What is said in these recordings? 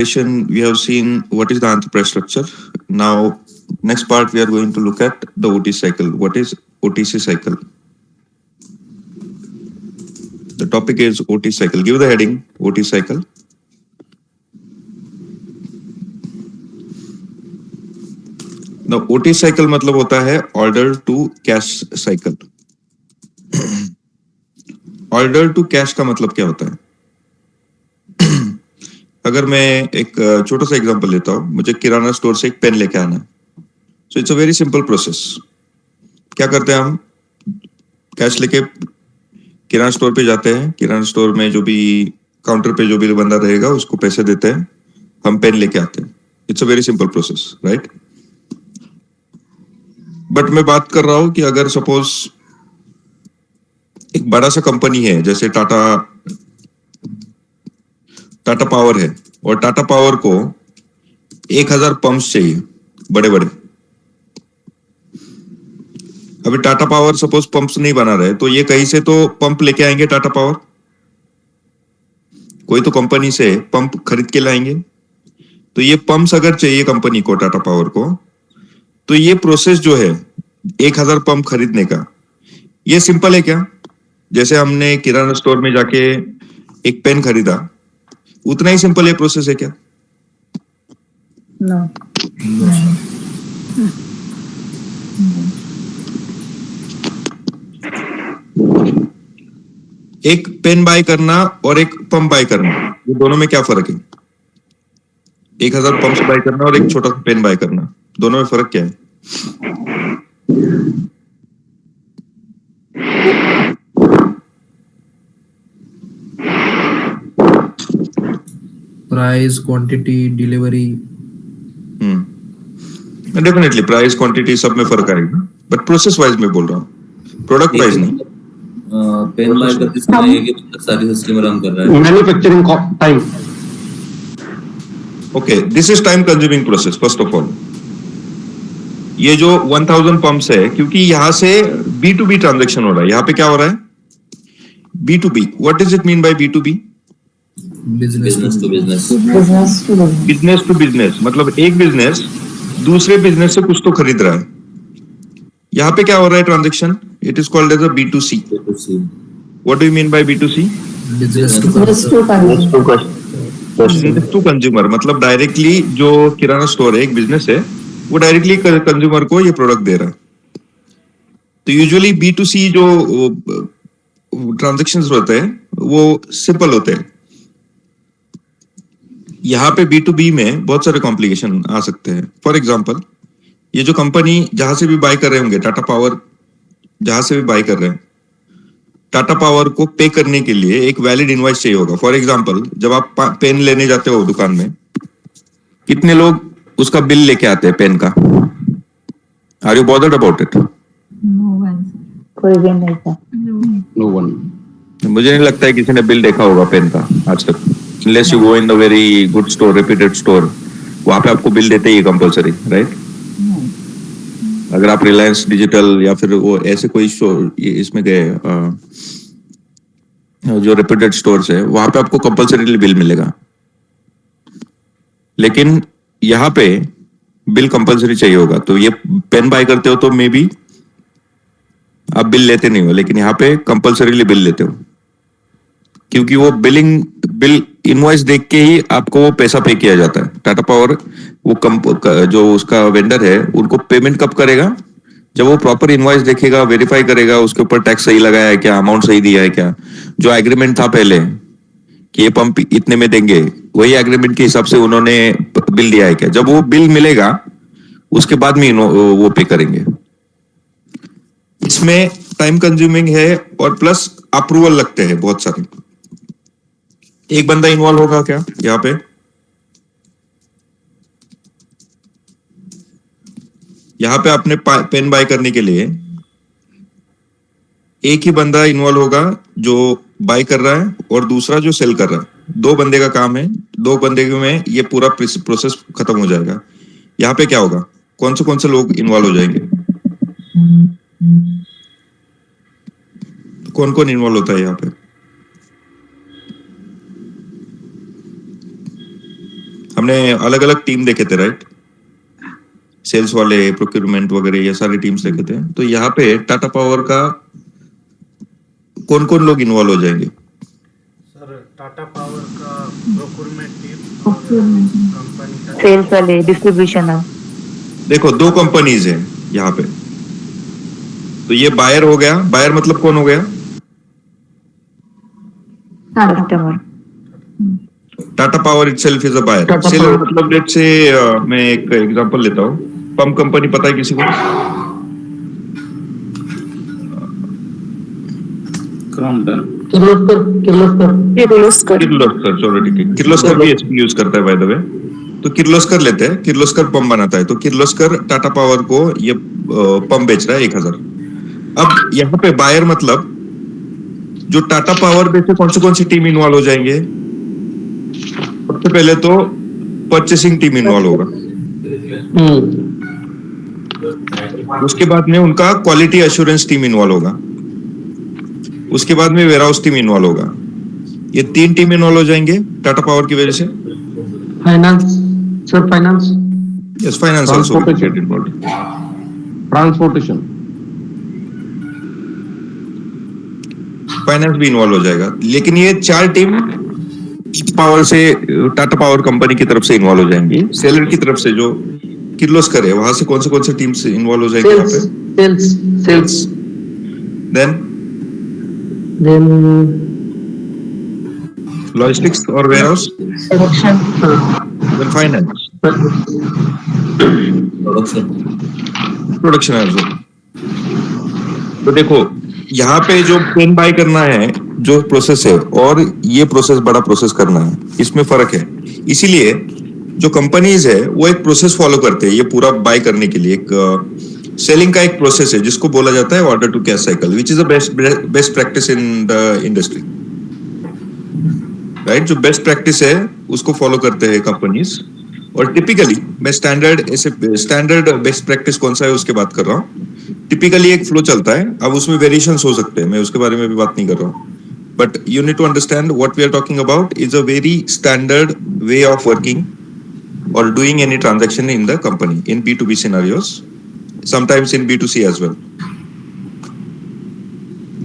We have seen what is the enterprise structure. Now, next part we are going to look at the OT cycle. What is OTC cycle? The topic is OT cycle. Give the heading OT cycle. Now, OT cycle मतलब होता है order to cash cycle. Order to cash का मतलब क्या होता है? अगर मैं एक छोटा सा एग्जांपल लेता हूं, मुझे किराना स्टोर से एक पेन लेके आना है. So it's a very simple process. क्या करते हैं हम? कैश लेके किराना स्टोर पे जाते हैं. किराना स्टोर में जो भी काउंटर पे जो भी बंदा रहेगा उसको पैसे देते हैं. हम पेन लेके आते हैं. It's a very simple process, right? But मैं बात कर रहा हूं कि अगर सपोज एक बड़ा सा कंपनी है, जैसे टाटा पावर है, और टाटा पावर को 1000 पंप्स चाहिए, बड़े बड़े. अभी टाटा पावर सपोज पंप्स नहीं बना रहे, तो ये कहीं से तो पंप लेके आएंगे. टाटा पावर कोई तो कंपनी से पंप खरीद के लाएंगे. तो ये पंप्स अगर चाहिए कंपनी को, टाटा पावर को, तो ये प्रोसेस जो है 1000 पंप खरीदने का, ये सिंपल है क्या? जैसे हमने किराना स्टोर में जाके एक पेन खरीदा, उतना ही सिंपल ये प्रोसेस है क्या? No. एक पेन बाय करना और एक पंप बाय करना, ये दोनों में क्या फर्क है? 1000 पंप्स बाय करना और एक छोटा सा पेन बाय करना, दोनों में फर्क क्या है? Price, quantity, delivery. Definitely price, quantity सब में फर्क आएगा, बट प्रोसेस वाइज में बोल रहा हूँ, प्रोडक्ट वाइज नहीं. पेन बाय करते समय ये सारी सिस्टम रन कर रहा है. Manufacturing time. Okay, this is time consuming process. First of all, ये जो 1000 पंप्स है, क्योंकि यहाँ से B2B ट्रांजैक्शन हो रहा है. यहाँ पे क्या हो रहा है? B2B. What does it mean by B2B? Business to business. Business to business मतलब एक बिजनेस दूसरे बिजनेस से कुछ तो खरीद रहा है. यहाँ पे क्या हो रहा है transaction? It is called as a B2C. What do you mean by B2C? Business to consumer. मतलब डायरेक्टली जो किराना स्टोर है, एक बिजनेस है, वो डायरेक्टली कंज्यूमर को ये प्रोडक्ट दे रहा है. तो यूजुअली B2C जो ट्रांजैक्शंस होते हैं वो सिंपल होते हैं. यहाँ पे B2B में बहुत सारे कॉम्प्लिकेशन आ सकते हैं. फॉर एग्जांपल, ये जो कंपनी जहां से भी बाय कर रहे होंगे, टाटा पावर जहां से भी बाय कर रहे हैं, टाटा पावर को पे करने के लिए एक वैलिड इनवॉइस चाहिए होगा. फॉर एग्जांपल, जब आप पेन लेने जाते हो दुकान में, कितने लोग उसका बिल लेके आते हैं पेन का? Are you bothered about it? कोई भी नहीं था. No one. मुझे नहीं लगता है किसी ने बिल देखा होगा पेन का आज तक. Unless you go in the very good store, reputed store, वहां पे आपको बिल देते ही कंपलसरी, राइट? अगर आप रिलायंस डिजिटल या फिर वो ऐसे कोई स्टोर इसमें गए, जो रेप्यूटेड स्टोर्स है, वहां पे आपको कंपलसरी बिल मिलेगा. लेकिन यहाँ पे बिल कंपलसरी चाहिए होगा. तो ये पेन बाय करते हो तो मे बी आप बिल लेते नहीं हो, लेकिन यहाँ पे कंपलसरीली बिल लेते हो, क्योंकि वो बिल इनवॉइस देख के ही आपको वो पैसा पे किया जाता है. टाटा पावर वो जो उसका वेंडर है, उनको पेमेंट कब करेगा? जब वो प्रॉपर इनवॉइस देखेगा, वेरीफाई करेगा उसके ऊपर टैक्स सही लगाया है क्या, अमाउंट सही दिया है क्या, जो एग्रीमेंट था पहले कि ये पंप इतने में देंगे, वही एग्रीमेंट के हिसाब से उन्होंने बिल दिया है क्या. जब वो बिल मिलेगा उसके बाद में वो पे करेंगे. इसमें टाइम कंज्यूमिंग है और प्लस अप्रूवल लगते हैं बहुत सारे. एक बंदा इन्वॉल्व होगा क्या यहाँ पे? यहाँ पे आपने पेन बाय करने के लिए एक ही बंदा इन्वॉल्व होगा जो बाय कर रहा है और दूसरा जो सेल कर रहा है. 2 बंदे का काम है. 2 बंदे में ये पूरा प्रोसेस खत्म हो जाएगा. यहाँ पे क्या होगा? कौन से लोग इन्वॉल्व हो जाएंगे? कौन इन्वॉल्व होता है यहाँ पे? हमने अलग अलग टीम देखे थे, राइट? सेल्स वाले, प्रोक्यूरमेंट वगैरह, ये सारे टीम्स देखे थे। तो यहाँ पे टाटा पावर का कौन कौन लोग इन्वॉल्व हो जाएंगे? सर टाटा पावर का प्रोक्योरमेंट टीम, Procurement. कंपनी का सेल्स वाले, डिस्ट्रीब्यूशन है। देखो, दो कंपनीज हैं यहाँ पे। तो ये बायर हो गया। बायर मतलब कौन हो गया? Customer. Tata power itself is a buyer. Tata seller Power. मतलब लेट्स से मैं एक एग्जांपल लेता हूँ। पंप कंपनी पता है किसी को? किर्लोस्कर किर्लोस्कर, चलो ठीक है। किर्लोस्कर भी एचपी यूज करता है बाय द वे। तो किर्लोस्कर लेते हैं। किर्लोस्कर पंप बनाता है। तो किर्लोस्कर टाटा पावर को ये पंप बेच रहा है 1000। अब यहाँ पे बायर मतलब जो टाटा पावर पे से कौन सी टीम इन्वॉल्व हो जाएंगे? सबसे पहले तो परचेसिंग टीम इन्वॉल्व होगा। उसके बाद में उनका क्वालिटी एश्योरेंस टीम इन्वॉल्व होगा। उसके बाद में वेयरहाउस टीम इन्वॉल्व होगा। ये 3 टीम इन्वॉल्व हो जाएंगे टाटा पावर की वजह से। Finance sir, finance, yes, finance also get involve. Transportation, finance भी इन्वॉल्व हो जाएगा। लेकिन ये 4 टीम पावर से, टाटा पावर कंपनी की तरफ से इन्वॉल्व हो जाएंगी। सेलर की तरफ से जो किर्लोस्कर है, वहां से कौन से टीम्स इन्वॉल्व हो जाएंगे यहाँ पे? सेल्स, देन देन लॉजिस्टिक्स और warehouse, production. Then finance, production also. तो देखो, यहाँ पे जो पेन बाय करना है, जो प्रोसेस है, और ये प्रोसेस बड़ा प्रोसेस करना है, इसमें फर्क है। इसीलिए जो कंपनीज है वो एक प्रोसेस फॉलो करते हैं ये पूरा बाय करने के लिए। एक सेलिंग का एक प्रोसेस है जिसको बोला जाता है order to cash cycle, which is a best practice in the industry, right? जो बेस्ट प्रैक्टिस है उसको फॉलो करते हैं कंपनीज। और टिपिकली मैं स्टैंडर्ड बेस्ट प्रैक्टिस कौन सा है उसके बात कर रहा हूँ। टिपिकली एक फ्लो चलता है। अब उसमें वेरिएशंस हो सकते हैं, मैं उसके बारे में भी बात नहीं कर रहा हूँ। But you need to understand what we are talking about is a very standard way of working or doing any transaction in the company in B2B scenarios, sometimes in B2C as well.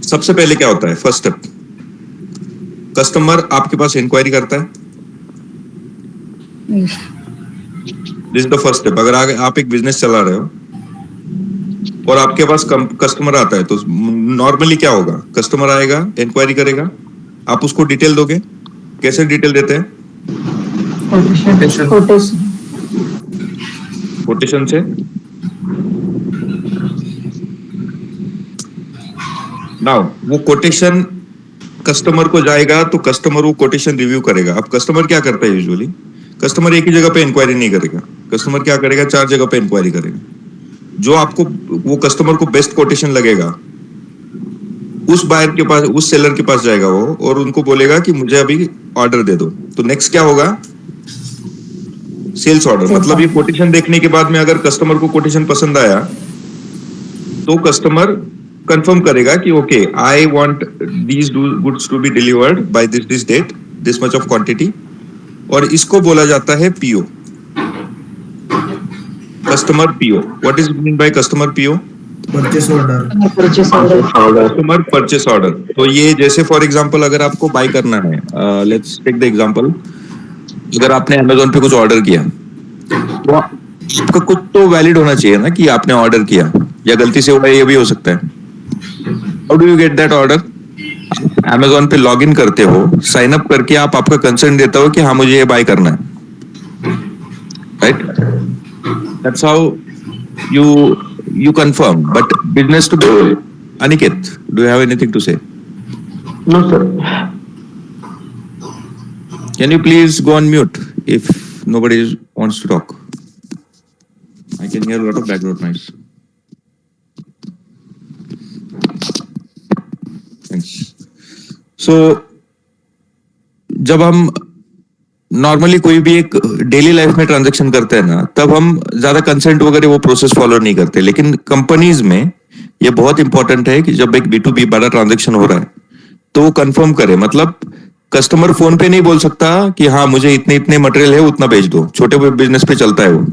सबसे पहले क्या होता है? First step, customer आपके पास inquiry करता है। This is the first step. अगर आप एक बिजनेस चला रहे हो और आपके पास कस्टमर आता है, तो नॉर्मली क्या होगा? कस्टमर आएगा, इंक्वायरी करेगा, आप उसको डिटेल दोगे। कैसे डिटेल देते हैं? कोटेशन से। नाउ वो कोटेशन कस्टमर को जाएगा, तो कस्टमर वो कोटेशन रिव्यू करेगा। अब कस्टमर क्या करता है? यूजुअली कस्टमर एक ही जगह पे इंक्वायरी नहीं करेगा। कस्टमर क्या करेगा? 4 जगह पे इंक्वायरी करेगा। जो आपको, वो कस्टमर को बेस्ट कोटेशन लगेगा, उस बायर के पास, उस सेलर के पास जाएगा वो, और उनको बोलेगा कि मुझे अभी ऑर्डर दे दो। तो नेक्स्ट क्या होगा? Sales order. मतलब ये कोटेशन देखने के बाद में अगर कस्टमर को कोटेशन पसंद आया, तो कस्टमर कंफर्म करेगा कि okay, I want these goods to be delivered by this date, this much of quantity. और इसको बोला जाता है PO, customer PO. What is mean by customer PO? Purchase order. Customer purchase order. तो ये जैसे फॉर एग्जांपल अगर आपको बाय करना है, लेट्स टेक द एग्जांपल, अगर आपने Amazon पे कुछ ऑर्डर किया, तो आपका कुछ तो वैलिड होना चाहिए ना कि आपने ऑर्डर किया, या गलती से हुआ, ये भी हो सकता है। How do you get that order? Amazon पे लॉग इन करते हो, साइन अप करके आप आपका कंसर्न देता हो कि हाँ मुझे ये बाय करना है, right? That's how you confirm. But business to business. Aniket, do you have anything to say? no sir. Can you please go on mute if nobody wants to talk? I can hear a lot of background noise. Thanks. So, जब हम normally कोई भी एक daily life में transaction करते हैं ना, तब हम ज्यादा कंसेंट वगैरह वो प्रोसेस फॉलो नहीं करते। लेकिन कंपनीज में ये बहुत इंपॉर्टेंट है कि जब एक B2B बड़ा ट्रांजैक्शन हो रहा है, तो वो कंफर्म करे। मतलब कस्टमर फोन पे नहीं बोल सकता कि हाँ मुझे इतने इतने मटेरियल है उतना भेज दो, छोटे बिजनेस पे चलता है वो।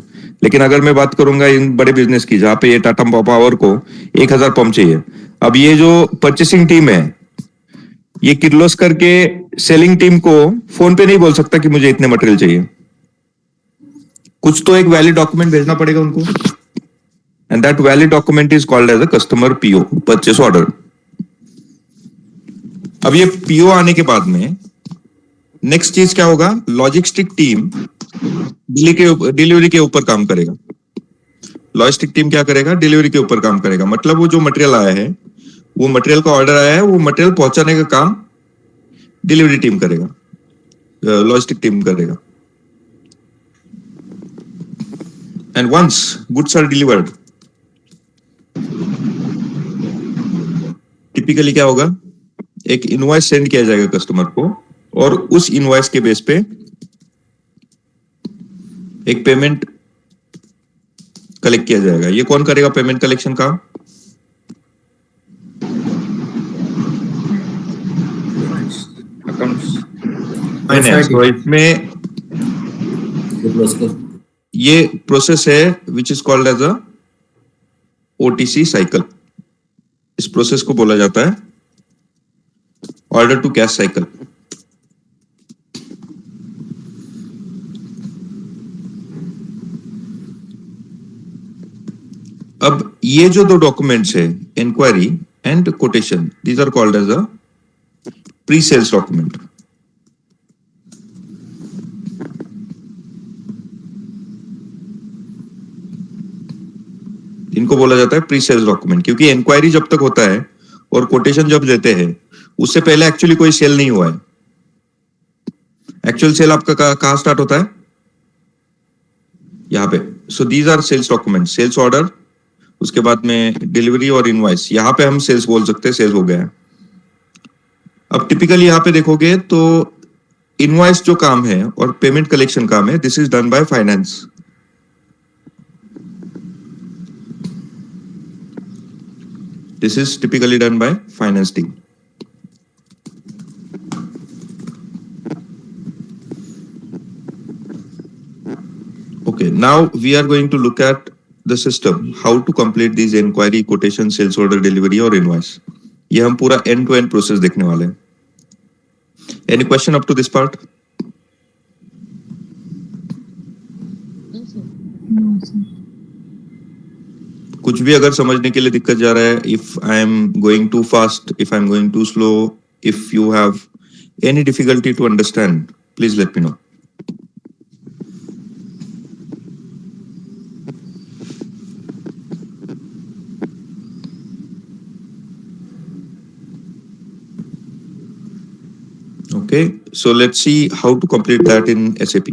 लेकिन अगर मैं बात करूंगा इन बड़े बिजनेस की जहां पे ये टाटा पावर को 1,000 पंप चाहिए, अब ये जो परचेसिंग टीम है ये किर्लोस्कर के सेलिंग टीम को फोन पे नहीं बोल सकता कि मुझे इतने मटेरियल चाहिए। कुछ तो एक वैलिड डॉक्यूमेंट भेजना पड़ेगा उनको, and that valid document is called as a customer PO, purchase order. अब ये पीओ आने के बाद में नेक्स्ट चीज क्या होगा, लॉजिस्टिक टीम डिलीवरी के ऊपर काम करेगा। लॉजिस्टिक टीम क्या करेगा, डिलीवरी के ऊपर काम करेगा। मतलब वो जो मटेरियल आया है, वो मटेरियल का ऑर्डर आया है, वो मटेरियल पहुंचाने का काम डिलीवरी टीम करेगा, लॉजिस्टिक टीम करेगा। And once goods are delivered, typically क्या होगा, एक इनवॉइस सेंड किया जाएगा कस्टमर को, और उस इनवॉइस के बेस पे एक पेमेंट कलेक्ट किया जाएगा। ये कौन करेगा पेमेंट कलेक्शन का? फाइनेंस। तो इसमें किर्लोस्कर। ये प्रोसेस है which is called as a OTC cycle. इस प्रोसेस को बोला जाता है ऑर्डर टू कैश साइकिल। अब ये जो दो डॉक्यूमेंट्स है, inquiry and quotation, these are called as a pre sales document. इनको बोला जाता है प्री सेल्स डॉक्यूमेंट, क्योंकि इंक्वायरी जब तक होता है और कोटेशन जब देते हैं उससे पहले एक्चुअली कोई सेल नहीं हुआ है। एक्चुअल सेल आपका कहां स्टार्ट होता है, यहां पे। So these are sales document, sales order, उसके बाद में डिलीवरी और इनवॉइस। यहां पे हम सेल्स बोल सकते हैं, सेल्स हो गया है। अब टिपिकली यहां पे देखोगे तो इनवॉइस जो काम है और पेमेंट कलेक्शन काम है, this is done by finance. This is typically done by finance team. Okay, now we are going to look at the system, how to complete these inquiry, quotation, sales order, delivery और invoice. ये हम पूरा end to end process देखने वाले हैं। Any question up to this part? कुछ भी अगर समझने के लिए दिक्कत जा रहा है, if I am going too fast, if I am going too slow, if you have any difficulty to understand, please let me know. Okay, so let's see how to complete that in SAP.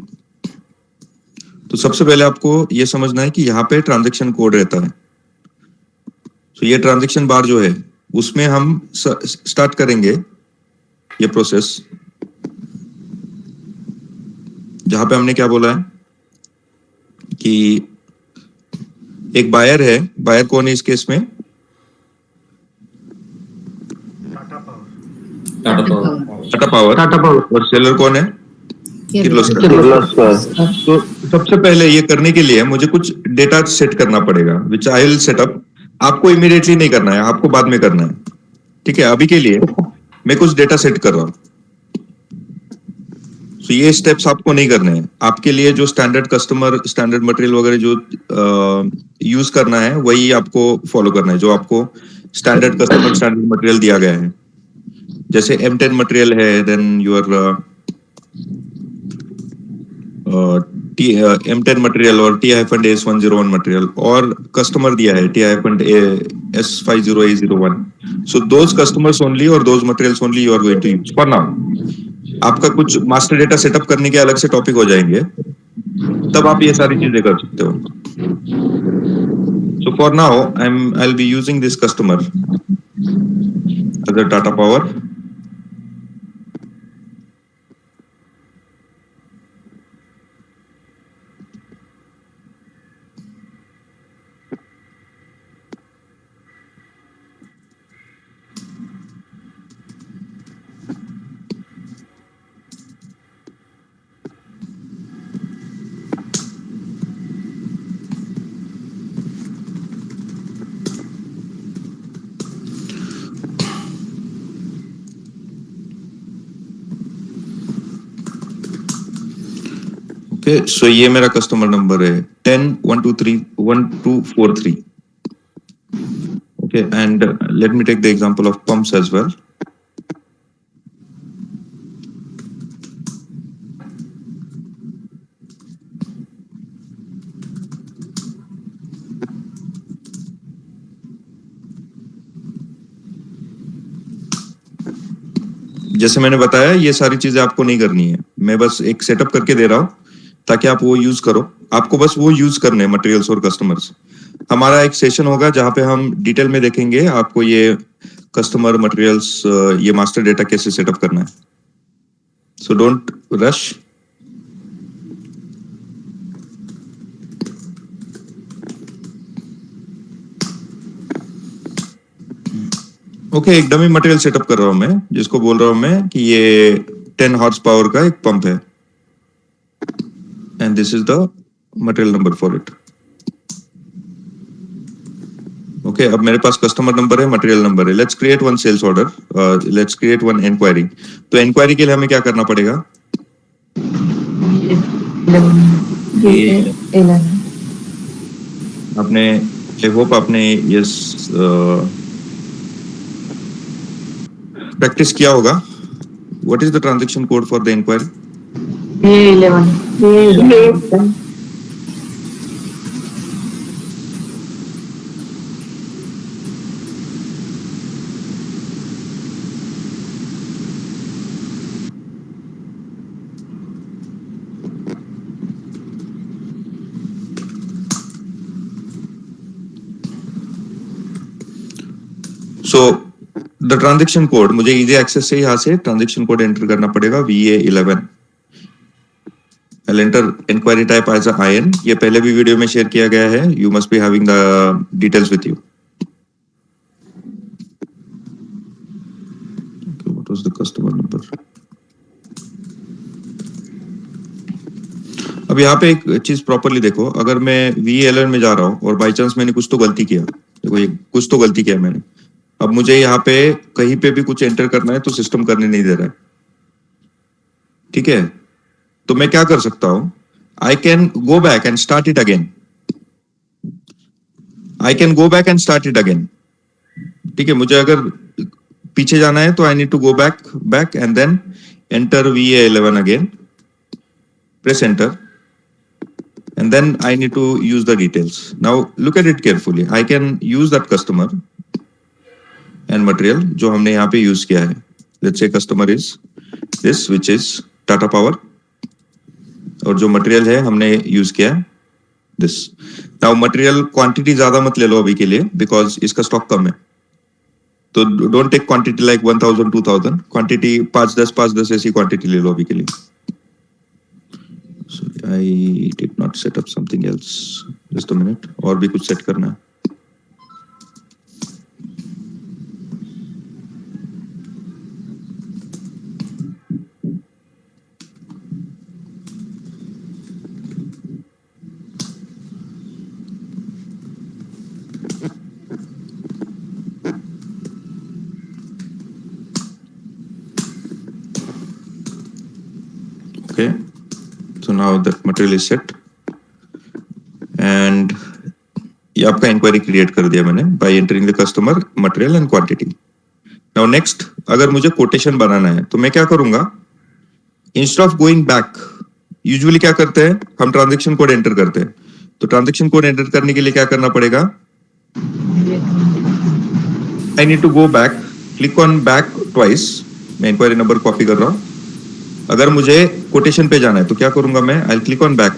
तो सबसे पहले आपको यह समझना है कि यहाँ पे ट्रांजैक्शन कोड रहता है। तो ये ट्रांजैक्शन बार जो है उसमें हम स्टार्ट करेंगे ये प्रोसेस, जहां पे हमने क्या बोला है कि एक बायर है। बायर कौन है इस केस में? Tata power. Tata power. Tata power. Tata power. और सेलर कौन है? किर्लोस्कर। किर्लोस्कर। तो सबसे पहले ये करने के लिए मुझे कुछ डेटा सेट करना पड़ेगा, विच आई विल सेट अप। आपको इमीडिएटली नहीं करना है, आपको बाद में करना है, ठीक है। अभी के लिए मैं कुछ डेटा सेट कर रहा हूं। तो ये स्टेप्स आपको नहीं करने हैं। आपके लिए जो स्टैंडर्ड कस्टमर, स्टैंडर्ड मटेरियल वगैरह जो यूज करना है वही आपको फॉलो करना है, जो आपको स्टैंडर्ड कस्टमर स्टैंडर्ड मटेरियल दिया गया है। जैसे M10 मटेरियल है, देन योर M10 मटेरियल और T-S101 मटेरियल, और कस्टमर दिया है T-S50A01। So those customers only और those materials only you are going to use for now. आपका कुछ मास्टर डेटा सेटअप करने के अलग से टॉपिक हो जाएंगे, तब आप ये सारी चीजें कर सकते हो। So for now I will be using this customer as a Tata Power. Okay, so ये मेरा कस्टमर नंबर है 101231 okay, and let me take the example of pumps as well. जैसे मैंने बताया, ये सारी चीजें आपको नहीं करनी है, मैं बस एक सेटअप करके दे रहा हूं ताकि आप वो यूज करो. आपको बस वो यूज करने हैं, मटेरियल्स और कस्टमर्स. हमारा एक सेशन होगा जहां पे हम डिटेल में देखेंगे आपको ये कस्टमर, मटेरियल्स, ये मास्टर डेटा कैसे सेटअप करना है. So don't rush. ओके, एक डमी मटेरियल सेटअप कर रहा हूं मैं, जिसको बोल रहा हूं मैं कि ये 10 हॉर्स पावर का एक पंप है, and this is the material number for it. Okay, अब मेरे पास कस्टमर नंबर है, मटेरियल नंबर है. Let's create one sales order, let's create one inquiry. तो इंक्वायरी के लिए हमें क्या करना पड़ेगा? आपने, आई होप आपने ये प्रैक्टिस किया होगा. What is the transaction code for the inquiry? So the transaction code, मुझे इजी एक्सेस से यहाँ से ट्रांजैक्शन कोड एंटर करना पड़ेगा, VA11. I'll enter inquiry type as a IN. ये पहले भी वीडियो में शेयर किया गया है. You must be having the details with you. Okay, what was the customer number? अब यहाँ पे एक चीज प्रॉपरली देखो. अगर मैं VA11 में जा रहा हूँ और बाई चांस मैंने कुछ तो गलती किया, देखो ये कुछ तो गलती किया मैंने, अब मुझे यहाँ पे कहीं पे भी कुछ एंटर करना है तो सिस्टम करने नहीं दे रहा है. ठीक है, तो मैं क्या कर सकता हूं? I can go back and start it again. I can go back and start it again. ठीक है, मुझे अगर पीछे जाना है तो I need to go back and then enter VA11 again, press enter, and then I need to use the details. Now look at it carefully. I can use that customer and material जो हमने यहाँ पे use किया है. Let's say customer is this, which is Tata Power, और जो material है हमने यूज किया है this. Now मटेरियल क्वांटिटी ज्यादा मत ले लो अभी के लिए, बिकॉज इसका स्टॉक कम है. तो don't take quantity like 1000 2000. Quantity 5-10 ऐसी क्वांटिटी ले लो अभी के लिए. Sorry, I did not set up something else. Just a minute. और भी कुछ सेट करना है. Okay. So now that material is set, and ये आपका इंक्वायरी क्रिएट कर दिया मैंने bye entering the customer, material and quantity. Now next, अगर मुझे कोटेशन बनाना है तो मैं क्या करूंगा? Instead of going back, usually क्या करते हैं हम? ट्रांजैक्शन कोड एंटर करते हैं. तो ट्रांजैक्शन कोड एंटर करने के लिए क्या करना पड़ेगा? I need to go back, click on back twice. मैं इंक्वायरी नंबर कॉपी कर रहा हूं. अगर मुझे कोटेशन पे जाना है तो क्या करूंगा मैं? I click on back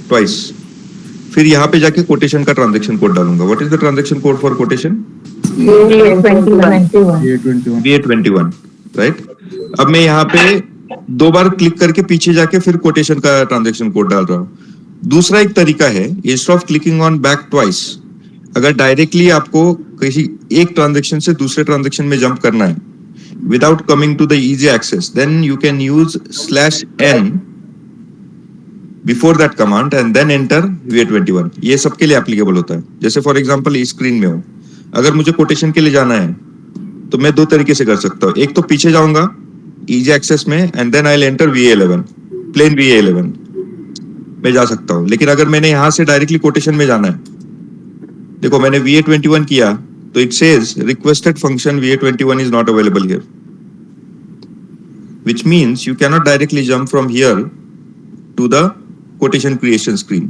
twice, फिर यहाँ पे जाके कोटेशन का ट्रांजैक्शन कोड डालूंगा. What is the transaction code for quotation? VA21, right. अब मैं यहाँ पे 2 बार क्लिक करके पीछे जाके फिर कोटेशन का ट्रांजैक्शन कोड डाल रहा हूँ. दूसरा एक तरीका है, instead of clicking on back twice, अगर डायरेक्टली आपको किसी एक ट्रांजैक्शन से दूसरे ट्रांजैक्शन में जंप करना है without coming to the easy access, then you can use /n before that command and then enter VA21. ये सबके लिए एप्लीकेबल होता है. जैसे फॉर एग्जांपल इस स्क्रीन में हो, अगर मुझे कोटेशन के लिए जाना है तो मैं 2 तरीके से कर सकता हूँ. एक तो पीछे जाऊंगा इजी एक्सेस में, and then I will enter VA11, plain VA11. में जा सकता हूं, लेकिन अगर मैंने यहां से डायरेक्टली कोटेशन में जाना है, देखो मैंने VA21 किया तो it says requested function VA21 is not available here, which means you cannot directly jump from here to the quotation creation screen.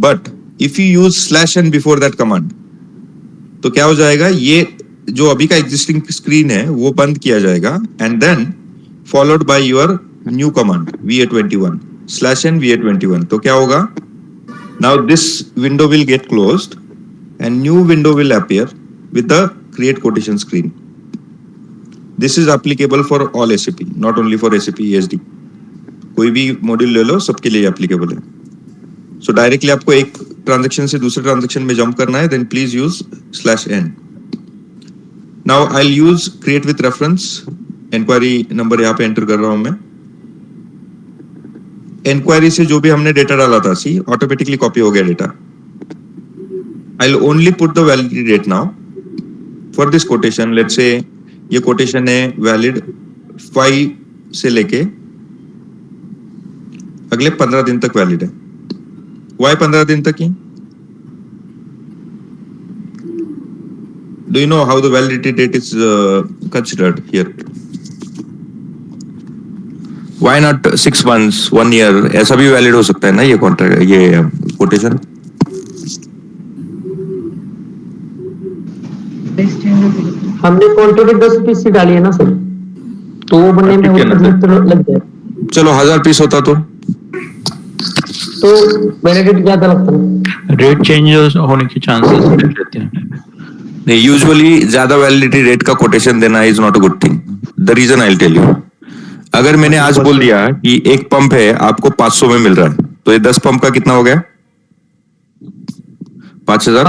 But if you use /n before that command, तो क्या हो जाएगा, ये जो अभी का एग्जिस्टिंग स्क्रीन है वो बंद किया जाएगा and then followed by your new command VA21 /n VA21. तो क्या होगा, now this window will get closed and new window will appear with the create quotation screen. This is applicable for all SAP, not only for SAP ESD. कोई भी module ले लो, सबके लिए applicable है. सो directly आपको एक ट्रांजैक्शन से दूसरे ट्रांजैक्शन में जंप करना है, then please use /n. Now I will use create with reference. Inquiry number यहाँ पे एंटर कर रहा हूं मैं. इंक्वायरी से जो भी हमने डेटा डाला था, सी ऑटोमेटिकली कॉपी हो गया data. I will only put the validity date now for this quotation. Let's say ये कोटेशन है वैलिड 5 से लेके अगले 15 दिन तक वैलिड है. वाई 15 दिन तक ही? Do you know how the validity date is considered here? Why not 6 months, 1 year? ऐसा भी वैलिड हो सकता है ना ये कॉन्ट्रैक्ट, ये कोटेशन. हमने कॉन्ट्रैक्ट 10 पीस से डाली है ना सर, तो वो बनने में ठीक है ना सर? तो लग जाए. चलो 1000 पीस होता तो वैलिडिटी ज्यादा लगता है. रेट चेंज होने के चांसेस रहते हैं. नहीं, यूजुअली ज्यादा वैलिडिटी रेट का कोटेशन देना is not a good thing. The reason I will tell you. अगर मैंने आज बोल दिया कि एक पंप है आपको 500 में मिल रहा है, तो ये 10 पंप का कितना हो गया? 5000.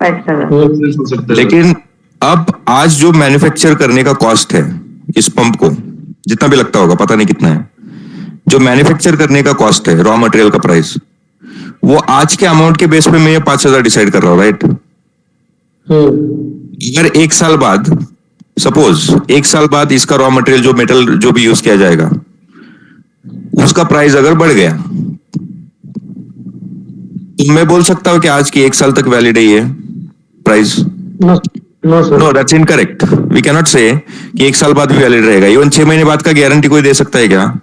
5,000. लेकिन अब आज जो मैन्युफैक्चर करने का कॉस्ट है इस पंप को, जितना भी लगता होगा, पता नहीं कितना है, जो मैन्युफैक्चर करने का कॉस्ट है, रॉ मटेरियल का प्राइस, वो आज के अमाउंट के बेस पे मैं ये 5000 डिसाइड कर रहा हूँ, राइट? अगर 1 साल बाद, सपोज 1 साल बाद इसका रॉ मटेरियल जो मेटल जो भी यूज किया जाएगा उसका प्राइस अगर बढ़ गया, तो मैं बोल सकता हूं कि आज की 1 साल तक वैलिड है ये price? No sir. No, that's incorrect. We can not say कि 1 साल बाद भी वैलिड रहेगा. इवन 6 महीने बाद का गारंटी कोई दे सकता है क्या?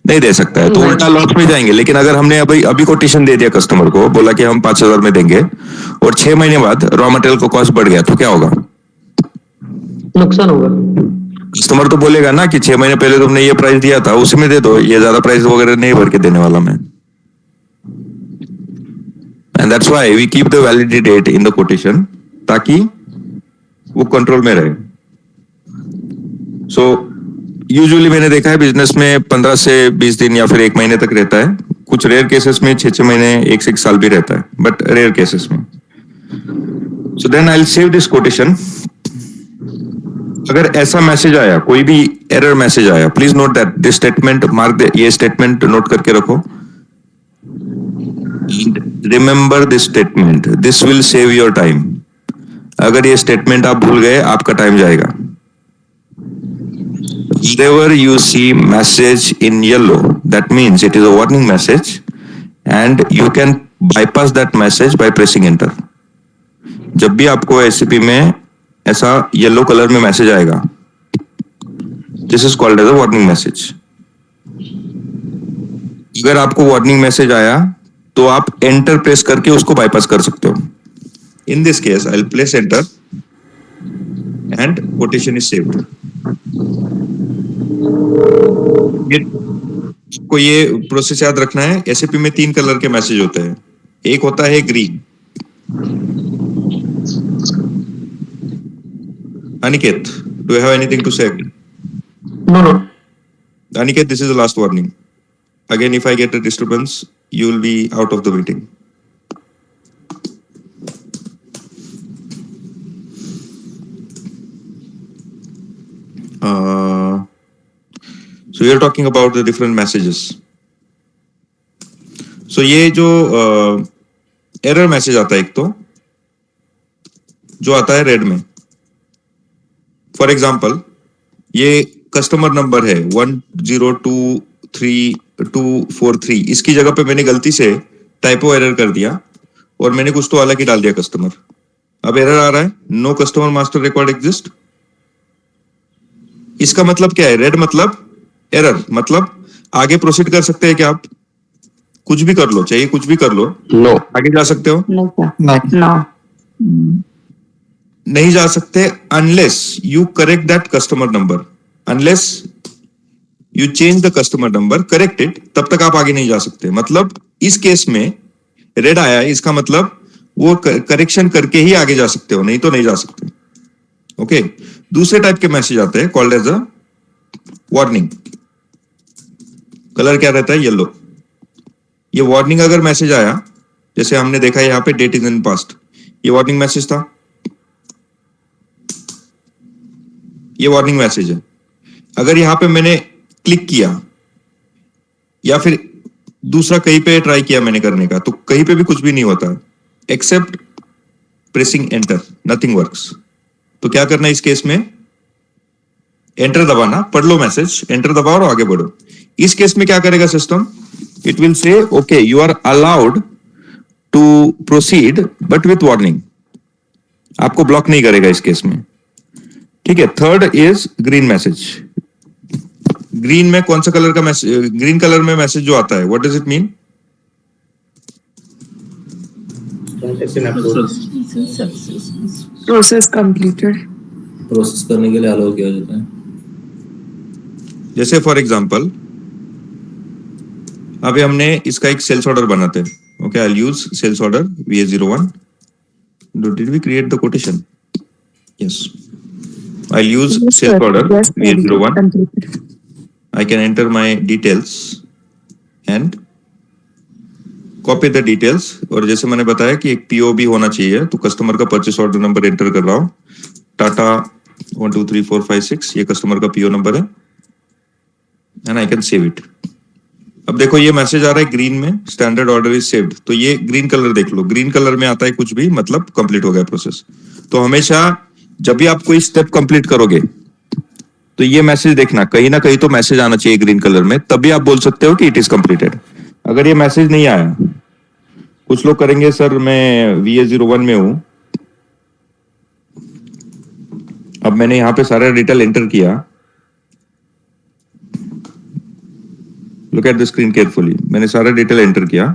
नहीं दे सकता है. तो उल्टा लॉस में जाएंगे. लेकिन अगर हमने अभी कोटेशन दे दिया कस्टमर को, बोला कि हम 5000 में देंगे, और 6 महीने बाद रॉ मटेरियल का कॉस्ट बढ़ गया, तो क्या होगा? नुकसान होगा. कस्टमर तो बोलेगा ना कि 6 महीने पहले तुमने ये प्राइस दिया था, उसी में दे दो, ये ज्यादा प्राइस वगैरह नहीं भर के देने वाला मैं. And that's why we keep the validity date in the quotation, ताकि वो कंट्रोल में रहे. सो यूजुअली मैंने देखा है बिजनेस में 15 से 20 दिन या फिर 1 महीने तक रहता है. कुछ रेयर केसेस में 6 महीने, 1 से 1 साल भी रहता है, बट रेयर केसेस में. So then I will save this quotation. अगर ऐसा मैसेज आया, कोई भी एरर मैसेज आया, please note that this statement, mark ये स्टेटमेंट नोट करके रखो. Remember this statement, this will save your time. अगर ये स्टेटमेंट आप भूल गए, आपका टाइम जाएगा. Whenever you see message in yellow, that means it is a warning message, and you can bypass that message by pressing enter. जब भी आपको SAP में ऐसा येलो कलर में मैसेज आएगा, this is called as a warning message. अगर आपको warning message आया तो आप एंटर प्रेस करके उसको बाईपास कर सकते हो. In this case I will press enter and quotation is saved. को ये प्रोसेस याद रखना है. SAP में 3 कलर के मैसेज होते हैं. एक होता है green. Aniket, do you have anything to say? No. Aniket, this is the last warning. Again, if I get a disturbance, you will be out of the meeting. So we are talking about the different messages. So ये जो error message आता है, एक तो जो आता है red में. फॉर एग्जाम्पल, ये कस्टमर नंबर है 1023 243 इसकी जगह पे मैंने गलती से टाइपो एरर कर दिया और मैंने कुछ तो अलग ही डाल दिया कस्टमर। अब एरर आ रहा है, no customer master record exist. इसका मतलब क्या है? रेड मतलब एरर, मतलब आगे प्रोसीड कर सकते हैं क्या आप? कुछ भी कर लो, चाहिए कुछ भी कर लो, नो। आगे जा सकते हो? No, sir. No. नहीं जा सकते unless you correct that customer number, unless you change the customer number, correct it, तब तक आप आगे नहीं जा सकते। मतलब इस केस में रेड आया है, इसका मतलब वो करेक्शन करके ही आगे जा सकते हो, नहीं तो नहीं जा सकते। ओके, दूसरे टाइप के मैसेज आते हैं called as a warning. Colour क्या रहता है? येलो। ये वार्निंग अगर मैसेज आया, जैसे हमने देखा यहाँ पे डेट इज इन पास्ट, ये वार्निंग मैसेज था, ये वार्निंग मैसेज है। अगर यहां पे मैंने क्लिक किया या फिर दूसरा कहीं पे ट्राई किया मैंने करने का, तो कहीं पे भी कुछ भी नहीं होता except pressing enter, nothing works. तो क्या करना है इस केस में? एंटर दबाना, पढ़ लो मैसेज, एंटर दबाओ और आगे बढ़ो। इस केस में क्या करेगा system? It will say okay you are allowed to proceed but with warning, आपको ब्लॉक नहीं करेगा इस केस में। ठीक है। Third is green message. Green में कौन सा कलर का मैसेज? ग्रीन कलर में मैसेज जो आता है, what does it mean? Process completed. Process करने के लिए अलाउ किया जाता है। जैसे फॉर एग्जांपल अभी हमने इसका एक सेल्स ऑर्डर बनाते हैं। Okay, I will use sales order VA01. Did we create the quotation? Yes, I will use sales order VA01. I can enter my details and copy the details. और जैसे मैंने बताया कि एक PO भी होना चाहिए, तो कस्टमर का परचेस ऑर्डर नंबर एंटर कर रहा हूं, टाटा 123456, ये कस्टमर का PO नंबर है and I can save it. अब देखो ये मैसेज आ रहा है ग्रीन में, स्टैंडर्ड ऑर्डर इज सेव्ड। तो ये ग्रीन कलर देख लो, ग्रीन कलर में आता है कुछ भी, मतलब कंप्लीट हो गया प्रोसेस। तो हमेशा जब भी आप कोई स्टेप कंप्लीट करोगे तो ये मैसेज देखना, कहीं ना कहीं तो मैसेज आना चाहिए ग्रीन कलर में, तभी आप बोल सकते हो कि इट इज कंप्लीटेड। अगर ये मैसेज नहीं आया, कुछ लोग करेंगे सर मैं VA01 में हूं, अब मैंने यहां पे सारा डिटेल एंटर किया, look at the screen carefully, मैंने सारा डिटेल एंटर किया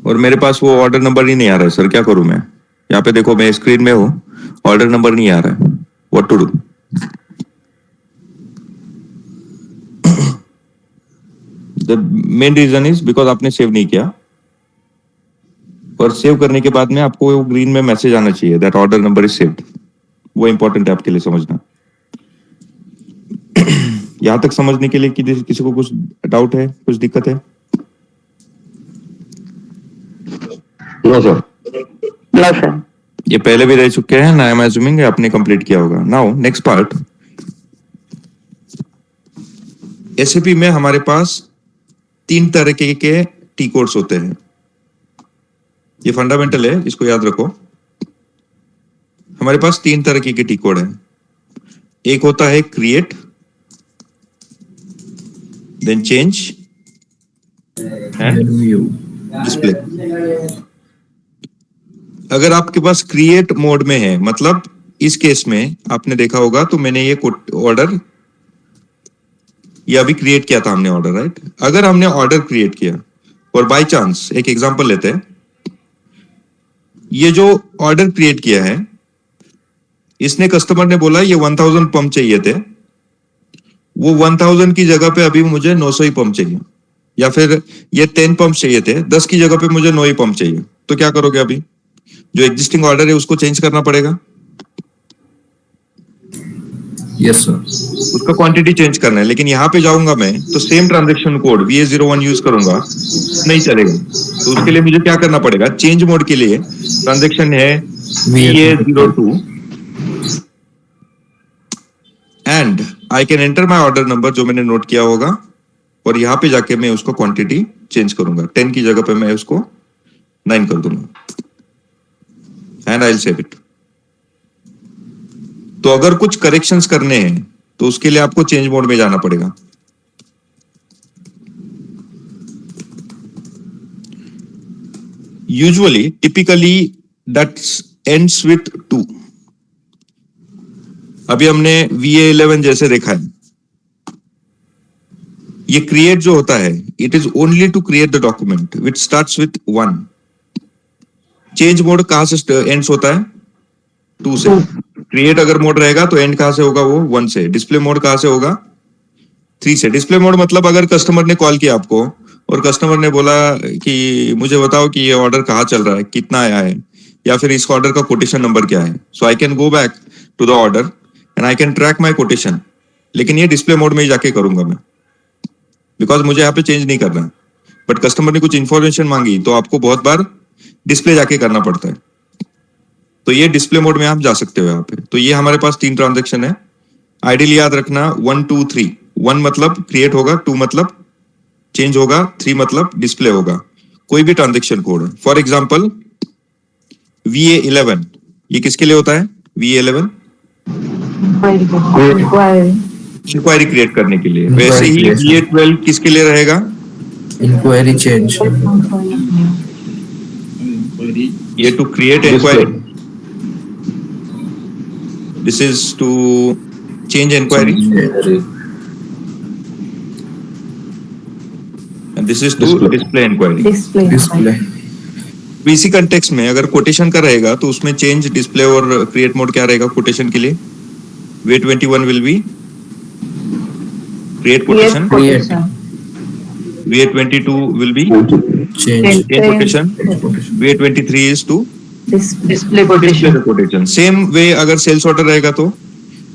और मेरे पास वो ऑर्डर नंबर ही नहीं आ रहा है, सर क्या करूं मैं? यहाँ पे देखो मैं स्क्रीन में हूं, ऑर्डर नंबर नहीं आ रहा है, what to do? The main reason is because आपने सेव नहीं किया, और सेव करने के बाद में आपको वो ग्रीन में मैसेज आना चाहिए that order number is saved. वो इंपॉर्टेंट है आपके लिए समझना। यहां तक समझने के लिए किसी को कुछ डाउट है, कुछ दिक्कत है? No sir. No, sir. ये पहले भी रह चुके हैं ना, आई एम अज्यूमिंग आपने कंप्लीट किया होगा। नाउ नेक्स्ट पार्ट, एसएपी में हमारे पास 3 तरह के टी कोड्स होते हैं। ये फंडामेंटल है, इसको याद रखो। हमारे पास 3 तरह के टी कोड है। एक होता है create, then change and display. अगर आपके पास क्रिएट मोड में है, मतलब इस केस में आपने देखा होगा, तो मैंने ये ऑर्डर, ये अभी क्रिएट किया था हमने ऑर्डर, राइट? अगर हमने ऑर्डर क्रिएट किया और बाय चांस, एक एग्जांपल लेते हैं, ये जो ऑर्डर क्रिएट किया है, इसने कस्टमर ने बोला ये 1000 पंप चाहिए थे, वो 1000 की जगह पे अभी मुझे 900 ही पंप चाहिए, या फिर ये 10 पंप चाहिए थे, 10 की जगह पे मुझे 9 ही पंप चाहिए। तो क्या करोगे? अभी जो एग्जिस्टिंग ऑर्डर है उसको चेंज करना पड़ेगा। Yes sir. उसका क्वांटिटी चेंज करना है। लेकिन यहाँ पे जाऊंगा मैं तो same transaction code VA01 use करूंगा, नहीं चलेगा। तो उसके लिए मुझे क्या करना पड़ेगा? चेंज मोड के लिए ट्रांजैक्शन है VA02 and I can enter my order number जो मैंने नोट किया होगा, और यहाँ पे जाके मैं उसको क्वांटिटी चेंज करूंगा। 10 की जगह पे मैं उसको 9 कर दूंगा and I will save it. तो अगर कुछ करेक्शंस करने हैं तो उसके लिए आपको चेंज मोड में जाना पड़ेगा। Usually typically that ends with 2। अभी हमने VA11 जैसे देखा है, ये क्रिएट जो होता है, it is only to create the document which starts with 1। Change mode कहां से एंड्स होता है? 2 से। क्रिएट अगर मोड रहेगा तो एंड कहां से होगा? वो 1 से। डिस्प्ले मोड कहां से होगा? 3 से। डिस्प्ले मोड मतलब अगर कस्टमर ने कॉल किया आपको और कस्टमर ने बोला कि मुझे बताओ कि ये ऑर्डर कहाँ चल रहा है, कितना आया है, या फिर इस ऑर्डर का कोटेशन नंबर क्या है, so I can go back to the order and I can track my quotation. लेकिन ये डिस्प्ले मोड में ही जाके करूंगा मैं, बिकॉज मुझे यहाँ पे चेंज नहीं करना है। बट कस्टमर ने कुछ इंफॉर्मेशन मांगी तो आपको बहुत बार डिस्प्ले जाके करना पड़ता है, तो ये डिस्प्ले मोड में आप जा सकते हो यहाँ पे। तो ये हमारे पास 3 ट्रांजेक्शन है। आइडियली याद रखना 1 2 3। 1 मतलब क्रिएट होगा, 2 मतलब चेंज होगा, 3 मतलब डिस्प्ले होगा। कोई भी ट्रांजेक्शन कोड है। फॉर एग्जाम्पल VA11, ये किसके लिए होता है? VA11 इंक्वायरी क्रिएट करने के लिए। वैसे ही VA12 किसके लिए रहेगा? Inquiry change. ये to create inquiry, this is to change inquiry, and this is to display inquiry. Display. इसी कंटेक्स्ट में अगर कोटेशन का रहेगा तो उसमें चेंज, डिस्प्ले और क्रिएट मोड क्या रहेगा कोटेशन के लिए? VA21 will be create quotation, VA22 will be change. quotation, VA23 is to Display display quotation. the quotation. Same way अगर सेल्स ऑर्डर रहेगा तो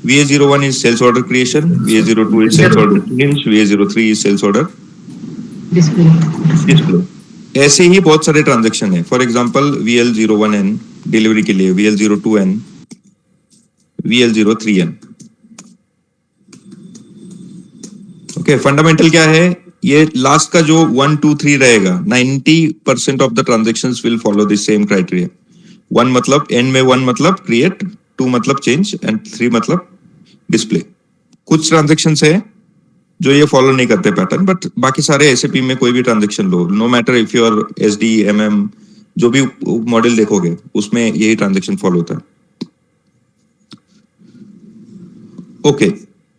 VA01 is sales order creation, VA02 is sales order change, VA03 is sales order Display. display. ऐसे ही बहुत सारे transaction है। For example VL01N delivery के लिए, VL02N, VL03N। Okay, fundamental क्या है? ये लास्ट का जो 1 2 3 रहेगा, 90% of the transactions will follow the same criteria. 1 मतलब एंड में 1 मतलब क्रिएट, 2 मतलब चेंज एंड 3 मतलब डिस्प्ले। कुछ ट्रांजेक्शंस है जो ये फॉलो नहीं करते पैटर्न, बट बाकी सारे SAP में कोई भी ट्रांजेक्शन लो, no matter if you are SD, MM, जो भी मॉडल देखोगे उसमें यही ट्रांजेक्शन फॉलो होता है। Okay,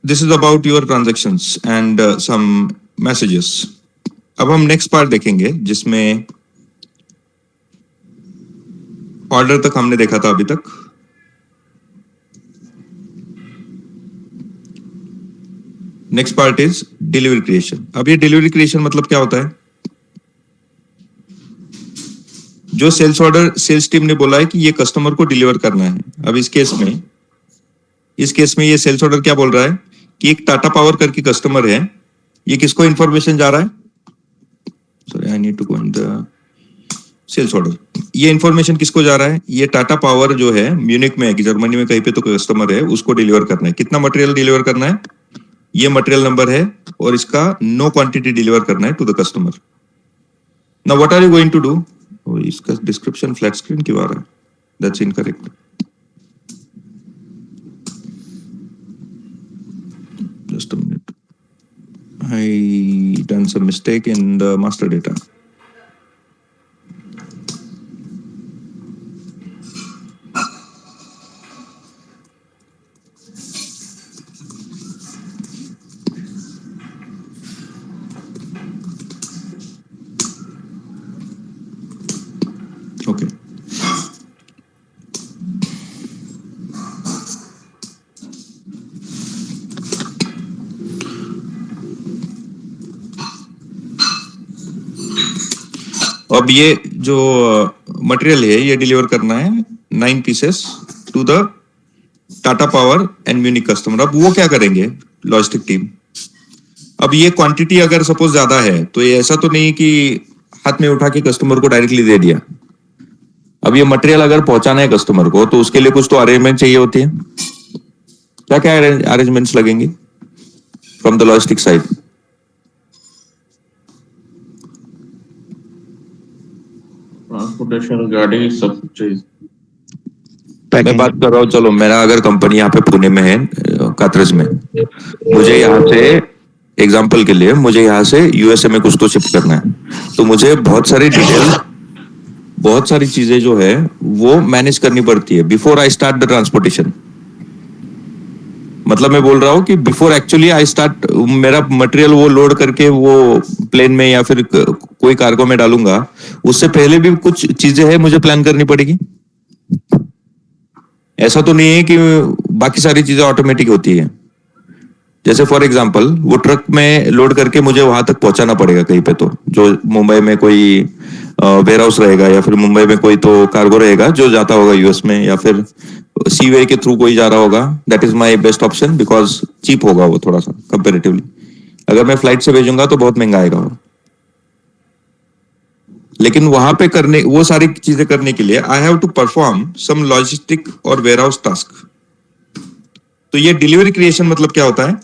this is about your transactions and some messages. अब हम नेक्स्ट पार्ट देखेंगे जिसमें ऑर्डर तक हमने देखा था अभी तक। Next part is delivery creation. अब ये डिलीवरी क्रिएशन मतलब क्या होता है? जो सेल्स ऑर्डर सेल्स टीम ने बोला है कि ये कस्टमर को डिलीवर करना है। अब इस केस में ये सेल्स ऑर्डर क्या बोल रहा है कि एक टाटा पावर करके कस्टमर है, ये किसको इंफॉर्मेशन जा रहा है? Sorry, I need to go in the sales order. ये इंफॉर्मेशन किसको जा रहा है? ये टाटा पावर जो है म्यूनिक में है कि जर्मनी में कहीं पे तो कस्टमर है, उसको डिलीवर करना है। कितना मटेरियल डिलीवर करना है? ये मटेरियल नंबर है और इसका नो क्वांटिटी डिलीवर करना है to the customer. Now what are you going to do? इसका डिस्क्रिप्शन फ्लैट स्क्रीन क्यों आ रहा है? That's incorrect. Just a minute. I done some mistake in the master data. Okay. अब ये जो मटेरियल है ये डिलीवर करना है 9 pieces to the Tata power and Munich customer. अब वो क्या करेंगे लॉजिस्टिक टीम? अब ये क्वांटिटी अगर सपोज ज्यादा है तो ये ऐसा तो नहीं कि हाथ में उठा के कस्टमर को डायरेक्टली दे दिया। अब ये मटेरियल अगर पहुंचाना है कस्टमर को तो उसके लिए कुछ तो अरेंजमेंट चाहिए होती है। क्या क्या अरेंजमेंट्स लगेंगे from the logistic side? Transportation, गाड़ी, सब कुछ चाहिए। मैं बात कर रहा हूँ, चलो मेरा अगर कंपनी यहाँ पे पुणे में है, कातरज में, मुझे यहाँ से एग्जाम्पल के लिए मुझे यहाँ से यूएसए में कुछ तो शिफ्ट करना है, तो मुझे बहुत सारी चीजें जो है वो मैनेज करनी पड़ती है before I start the transportation. मतलब मैं बोल रहा हूँ कि बिफोर एक्चुअली आई स्टार्ट, मेरा मटेरियल वो लोड करके वो प्लेन में या फिर कोई कार्गो में डालूंगा, उससे पहले भी कुछ चीजें हैं मुझे प्लान करनी पड़ेगी। ऐसा तो नहीं है कि बाकी सारी चीजें ऑटोमेटिक होती है। जैसे फॉर एग्जांपल वो ट्रक में लोड करके मुझे वहां तक पहुंचाना पड़ेगा कहीं पे, तो जो मुंबई में कोई वेयर हाउस रहेगा या फिर मुंबई में कोई तो कार्गो रहेगा जो जाता होगा यूएस में, या फिर सीवे के थ्रू कोई जा रहा होगा, that is my best option because cheap होगा वो थोड़ा सा कंपेरेटिवली। अगर मैं फ्लाइट से भेजूंगा तो बहुत महंगा आएगा वो। लेकिन वहां पे करने वो सारी चीजें करने के लिए I have to perform some logistic और वेयर हाउस टास्क। तो ये डिलीवरी क्रिएशन मतलब क्या होता है?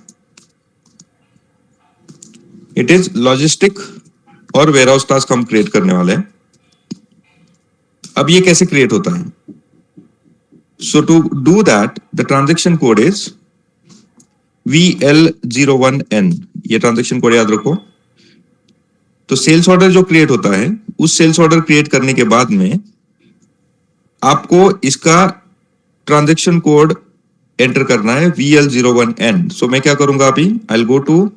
इट इज लॉजिस्टिक और वेयर हाउस टास्क हम क्रिएट करने वाले हैं। अब ये कैसे क्रिएट होता है? So to do that the transaction code is VL01N। ये ट्रांजैक्शन कोड याद रखो। तो सेल्स ऑर्डर जो क्रिएट होता है, उस सेल्स ऑर्डर क्रिएट करने के बाद में आपको इसका ट्रांजैक्शन कोड एंटर करना है VL01N। सो मैं क्या करूंगा अभी, आई विल गो टू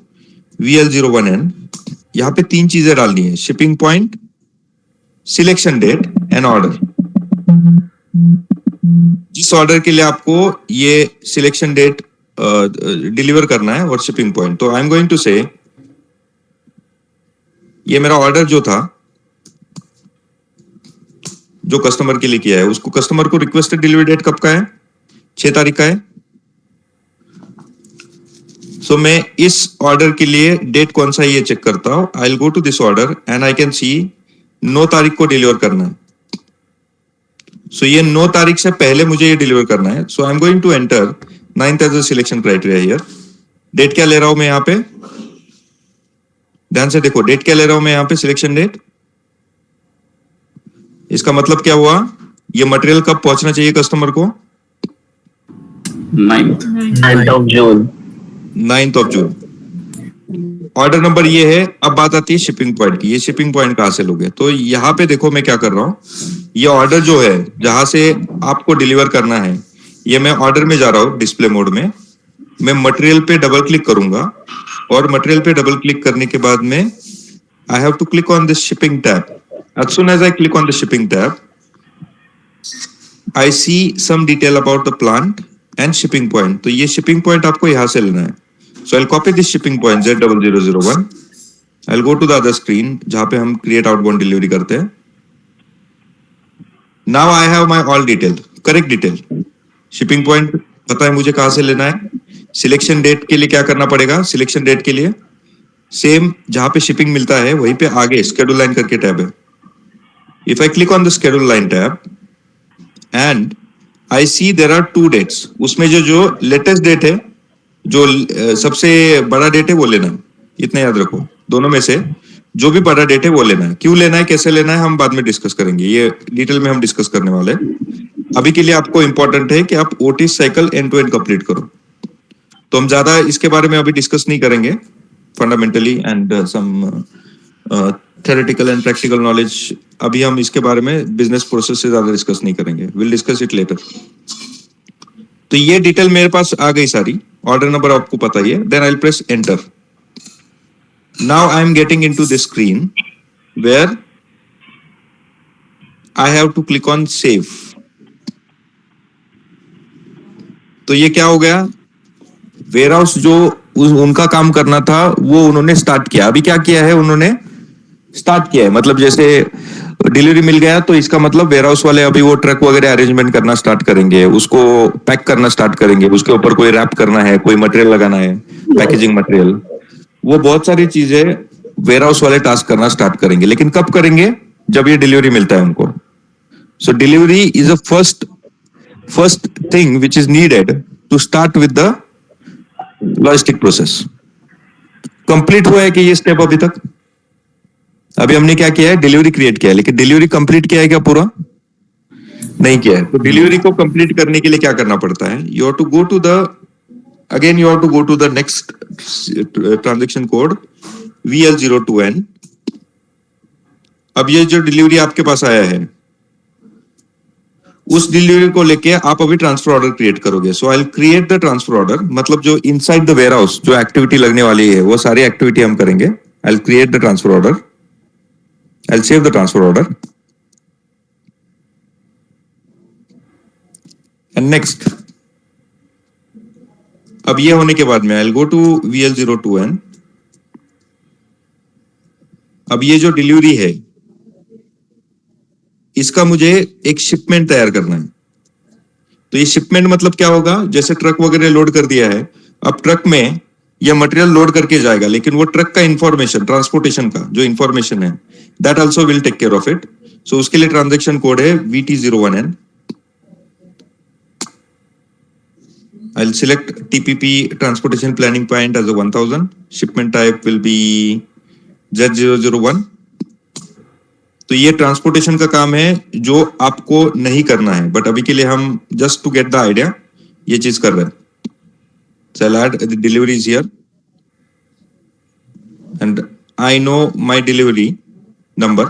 VL01N। यहां पे 3 चीजें डालनी है, shipping point, selection date and order. जिस ऑर्डर के लिए आपको ये सिलेक्शन डेट डिलीवर करना है और शिपिंग पॉइंट। तो आई एम गोइंग टू से ये मेरा ऑर्डर जो था, जो कस्टमर के लिए किया है, उसको कस्टमर को रिक्वेस्टेड डिलीवरी डेट कब का है? 6 तारीख का है। सो मैं इस ऑर्डर के लिए डेट कौन सा है ये चेक करता हूं। I will go to this order and I can see 9 तारीख को डिलीवर करना है। सो ये 9 तारीख से पहले मुझे ये डिलीवर करना है। So I am going to enter 9th as a selection criteria here. Date क्या ले रहा हूं मैं यहाँ पे? ध्यान से देखो, डेट क्या ले रहा हूं मैं यहाँ पे? Selection date. इसका मतलब क्या हुआ? ये मटेरियल कब पहुंचना चाहिए कस्टमर को? 9th of June। 9th of June। Order number ये है। अब बात आती है शिपिंग पॉइंट की। ये शिपिंग पॉइंट कहां से लोगे? तो यहाँ पे देखो मैं क्या कर रहा हूं, ये ऑर्डर जो है जहां से आपको डिलीवर करना है, ये मैं ऑर्डर में जा रहा हूं डिस्प्ले मोड में। मैं मटेरियल पे डबल क्लिक करूंगा और मटेरियल पे डबल क्लिक करने के बाद में I have to click on this shipping tab. As soon as I click on the shipping tab, I see some detail about the plant and shipping point. तो ये shipping point आपको यहाँ से लेना है। So I'll copy this shipping point Z0001. I'll go to the other screen जहाँ पे हम create outbound delivery करते हैं। Now I have my all detail, correct detail. Shipping point पता है मुझे कहाँ से लेना है। Selection date के लिए क्या करना पड़ेगा? Selection date के लिए सेम जहाँ पे शिपिंग मिलता है वहीं पे आगे schedule line करके टैब है। If I click on the schedule line tab and I see there are 2 dates, उसमें जो लेटेस्ट डेट है, जो सबसे बड़ा डेट है वो लेना है। इतना याद रखो, दोनों में से जो भी बड़ा डेट है वो लेना है। क्यों लेना है, कैसे लेना है, हम बाद में डिस्कस करेंगे। ये डिटेल में हम डिस्कस करने वाले हैं। अभी के लिए आपको इंपॉर्टेंट है कि आप OTC cycle end to end complete करो। तो हम ज्यादा इसके बारे में अभी डिस्कस नहीं करेंगे, fundamentally and some theoretical and practical knowledge अभी हम इसके बारे में बिजनेस प्रोसेस से ज्यादा डिस्कस नहीं करेंगे। Will discuss it later. तो ये डिटेल मेरे पास आ गई सारी। ऑर्डर नंबर आपको पता ही है। Then I will press enter. Now I am getting into this screen where I have to click on save. तो ये क्या हो गया? वेयर हाउस जो उनका काम करना था वो उन्होंने स्टार्ट किया। अभी क्या किया है उन्होंने? स्टार्ट किया है। मतलब जैसे डिलीवरी मिल गया तो इसका मतलब वेयर हाउस वाले अभी वो ट्रक वगैरह अरेंजमेंट करना स्टार्ट करेंगे, उसको पैक करना स्टार्ट करेंगे, उसके ऊपर कोई रैप करना है, कोई मटेरियल लगाना है, पैकेजिंग मटेरियल, वो बहुत सारी चीजें वेयर हाउस वाले टास्क करना स्टार्ट करेंगे। लेकिन कब करेंगे? जब ये डिलीवरी मिलता है उनको। So delivery is a first thing which is needed to start with the logistic process. Complete हुआ है कि ये स्टेप अभी तक? अभी हमने क्या किया है? डिलीवरी क्रिएट किया है, लेकिन डिलीवरी कंप्लीट किया है क्या? पूरा नहीं किया है। तो डिलीवरी को कंप्लीट करने के लिए क्या करना पड़ता है? You have to go to the again you have to go to the next transaction code VL02N. अब ये जो डिलीवरी आपके पास आया है उस डिलीवरी को लेके आप अभी ट्रांसफर ऑर्डर क्रिएट करोगे. So I will create the transfer order, मतलब जो इनसाइड द वेयर हाउस जो एक्टिविटी लगने वाली है वो सारी एक्टिविटी हम करेंगे. I will create the transfer order, I will save the transfer order and next. अब ये होने के बाद में आई विल गो टू VL02N. अब ये जो डिलीवरी है इसका मुझे एक शिपमेंट तैयार करना है. तो ये शिपमेंट मतलब क्या होगा, जैसे ट्रक वगैरह लोड कर दिया है, अब ट्रक में यह मटेरियल लोड करके जाएगा, लेकिन वो ट्रक का इंफॉर्मेशन, ट्रांसपोर्टेशन का जो इंफॉर्मेशन है that also will take care of it. So उसके लिए ट्रांजैक्शन कोड है VT01N. I'll select TPP transportation planning point as a 1000. Shipment type will be Z001. तो ये ट्रांसपोर्टेशन का काम है जो आपको नहीं करना है, बट अभी के लिए हम just to get the idea ये चीज कर रहे हैं. So I'll add the deliveries here and I know my delivery number.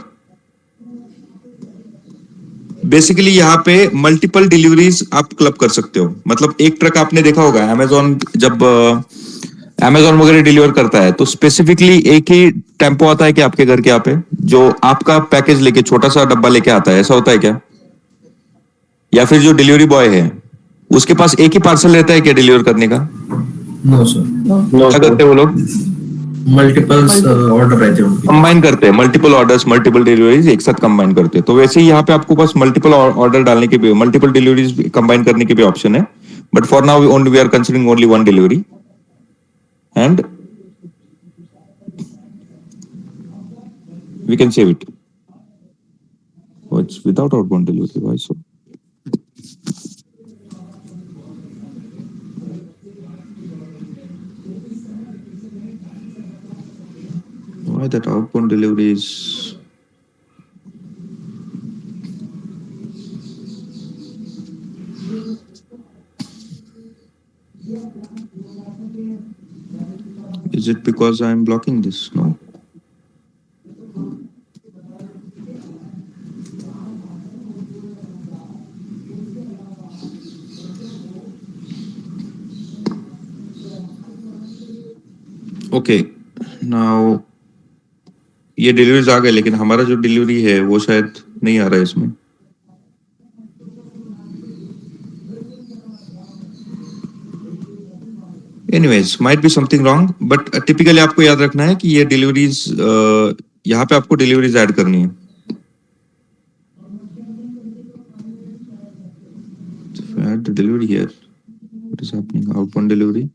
Basically यहाँ पे मल्टीपल डिलीवरीज आप क्लब कर सकते हो. मतलब एक ट्रक आपने देखा होगा अमेजोन, जब अमेजोन वगैरह डिलीवर करता है तो स्पेसिफिकली एक ही टेम्पो आता है कि आपके घर के यहाँ पे जो आपका पैकेज लेके छोटा सा डब्बा लेके आता है, ऐसा होता है क्या? या फिर जो डिलीवरी बॉय है उसके पास एक ही पार्सल रहता है क्या डिलीवर करने का? नो सर, क्या करते हैं वो लोग? मल्टीपल्स ऑर्डर रहते हैं उनके. कंबाइन करते हैं, मल्टीपल ऑर्डर्स, मल्टीपल डिलीवरीज एक साथ कंबाइन करते हैं. तो वैसे ही यहाँ पे आपको बस मल्टीपल ऑर्डर डालने के भी, मल्टीपल डिलीवरीज कंबाइन करने के भी ऑप्शन है. But for now only we are considering only one delivery and we can save it. It's without outbound delivery. Why so? Why that outbound delivery is it because I am blocking this? No. Okay, now ये deliveries आ गए, लेकिन हमारा जो delivery है वो शायद नहीं आ रहा है इसमें. Anyways, might be something wrong, but typically आपको याद रखना है कि ये डिलीवरीज यहाँ पे आपको डिलीवरीज ऐड करनी है. Add the delivery here. What is happening? Outbound delivery.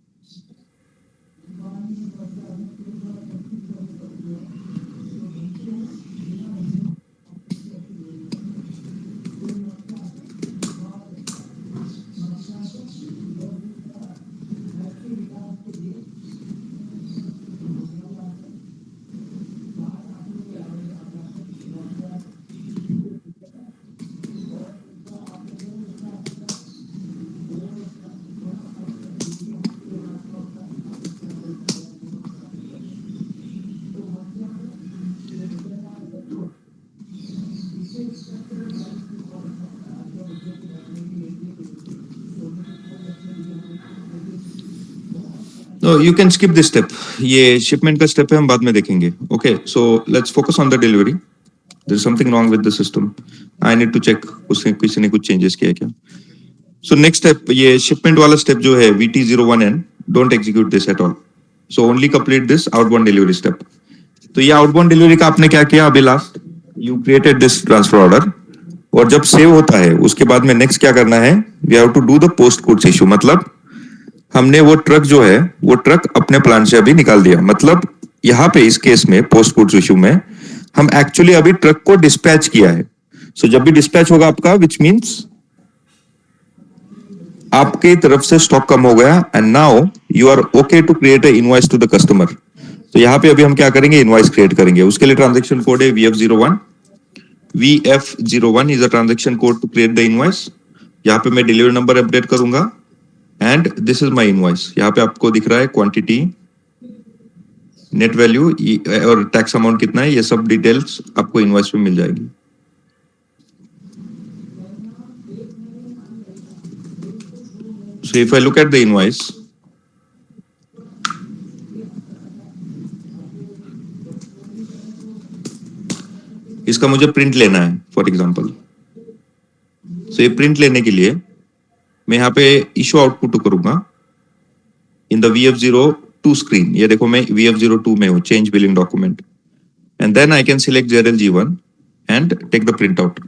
No, you can skip this step. ये shipment का step है, हम बाद में देखेंगे. Okay, so let's focus on the delivery. There is something wrong with the system. I need to check उसने किसी ने कुछ changes किया क्या. So next step, ये shipment वाला step जो है VT01N, don't execute this at all. So only complete this outbound delivery step. तो ये outbound delivery का आपने क्या किया अभी last? You created this transfer order. और जब सेव होता है उसके बाद में नेक्स्ट क्या करना है? We have to do the post goods issue. मतलब हमने वो ट्रक जो है वो ट्रक अपने प्लांट से अभी निकाल दिया. मतलब यहाँ पे इस केस में पोस्ट गुड्स इशू में हम एक्चुअली अभी ट्रक को डिस्पैच किया है. सो जब भी डिस्पैच होगा आपका, विच मीन्स आपके तरफ से स्टॉक कम हो गया and now you are okay to create a invoice to the customer. तो यहाँ पे अभी हम क्या करेंगे? इनवॉइस क्रिएट करेंगे. उसके लिए ट्रांजेक्शन कोड है VF01. VF01 is a transaction code to create the invoice. यहाँ पे मैं डिलीवरी नंबर अपडेट करूंगा and this is my invoice. यहाँ पे आपको दिख रहा है क्वांटिटी, नेट वैल्यू और टैक्स अमाउंट कितना है, ये सब डिटेल्स आपको इनवॉइस में मिल जाएगी। So if I look at the invoice, इसका मुझे प्रिंट लेना है फॉर एग्जांपल। सो ये प्रिंट लेने के लिए मैं यहाँ पे इशू आउटपुट करूंगा इन द VF02 स्क्रीन। ये देखो मैं VF02 में हूँ, change billing document, and then I can select JRLG1 and take the print out.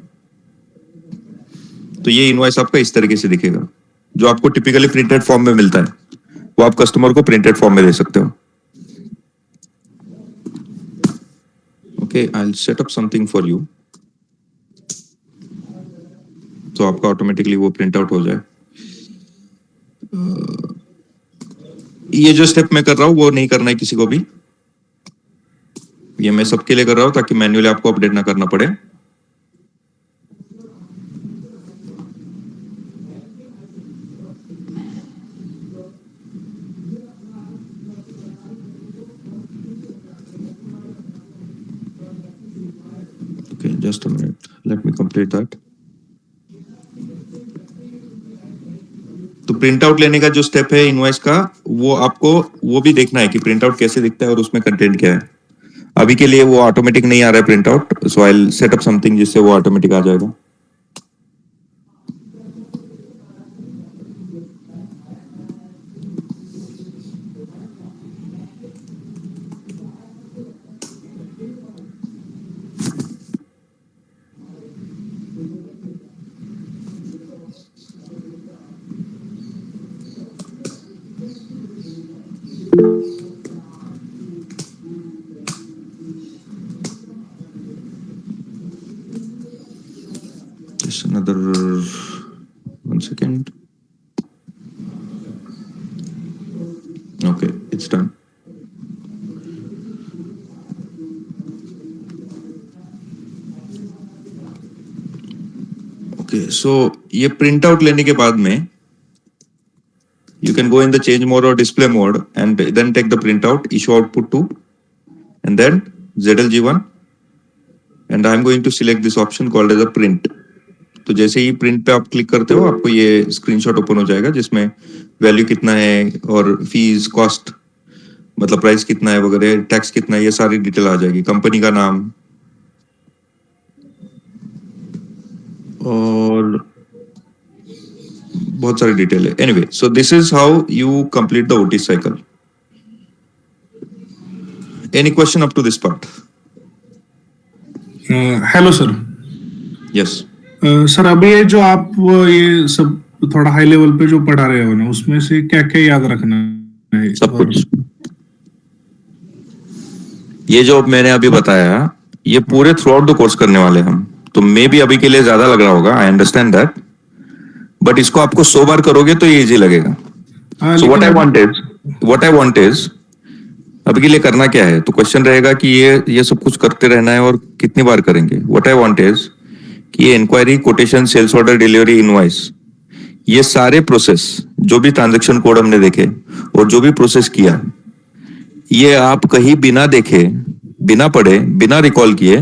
तो ये इनवॉइस आपका इस तरीके से दिखेगा। जो आपको टिपिकली प्रिंटेड फॉर्म में मिलता है वो आप कस्टमर को प्रिंटेड फॉर्म में दे सकते हो। Okay, I will set up something for you, तो आपका ऑटोमेटिकली वो प्रिंट आउट हो जाए। ये जो स्टेप मैं कर रहा हूं वो नहीं करना है किसी को भी, ये मैं सबके लिए कर रहा हूं ताकि मैन्युअली आपको अपडेट ना करना पड़े। Just a minute, let me complete that. तो प्रिंट आउट लेने का जो स्टेप है इनवॉइस का, वो आपको वो भी देखना है कि प्रिंट आउट कैसे दिखता है और उसमें कंटेंट क्या है। अभी के लिए वो ऑटोमेटिक नहीं आ रहा है print out, so I will set up something जिससे वो ऑटोमेटिक आ जाएगा। Just another 1 second. Okay, it's done. Okay, so ये प्रिंट आउट लेने के बाद में you can go in the change mode or display mode and then take the printout, issue output to, and then ZLG1, and I'm going to select this option called as a print. तो जैसे ही print पे आप click करते हो आपको ये screenshot open हो जाएगा जिसमें वैल्यू कितना है और फीस, कॉस्ट मतलब प्राइस कितना है वगैरह, टैक्स कितना है, ये सारी डिटेल आ जाएगी, कंपनी का नाम और बहुत सारी डिटेल है। Anyway, so this is how you complete the OT cycle. Any question up to this part? Hello sir. Yes sir, अभी ये जो आप ये सब थोड़ा हाई लेवल पे जो पढ़ा रहे हो ना, उसमें से क्या क्या याद रखना है? सब कुछ ये जो मैंने अभी बताया ये पूरे थ्रू आउट द कोर्स करने वाले हम, तो मे भी अभी के लिए ज्यादा लग रहा होगा, आई अंडरस्टैंड दैट, बट इसको आपको 100 बार करोगे तो ये इजी लगेगा। So what I want is अभी के लिए करना क्या है, तो क्वेश्चन रहेगा कि ये सब कुछ करते रहना है और कितनी बार करेंगे। व्हाट आई वांट इज कि ये enquiry, quotation, sales order, delivery, invoice, ये सारे प्रोसेस जो भी ट्रांजैक्शन कोड हमने देखे और जो भी प्रोसेस किया, ये आप कहीं बिना देखे, बिना पढ़े, बिना रिकॉल किए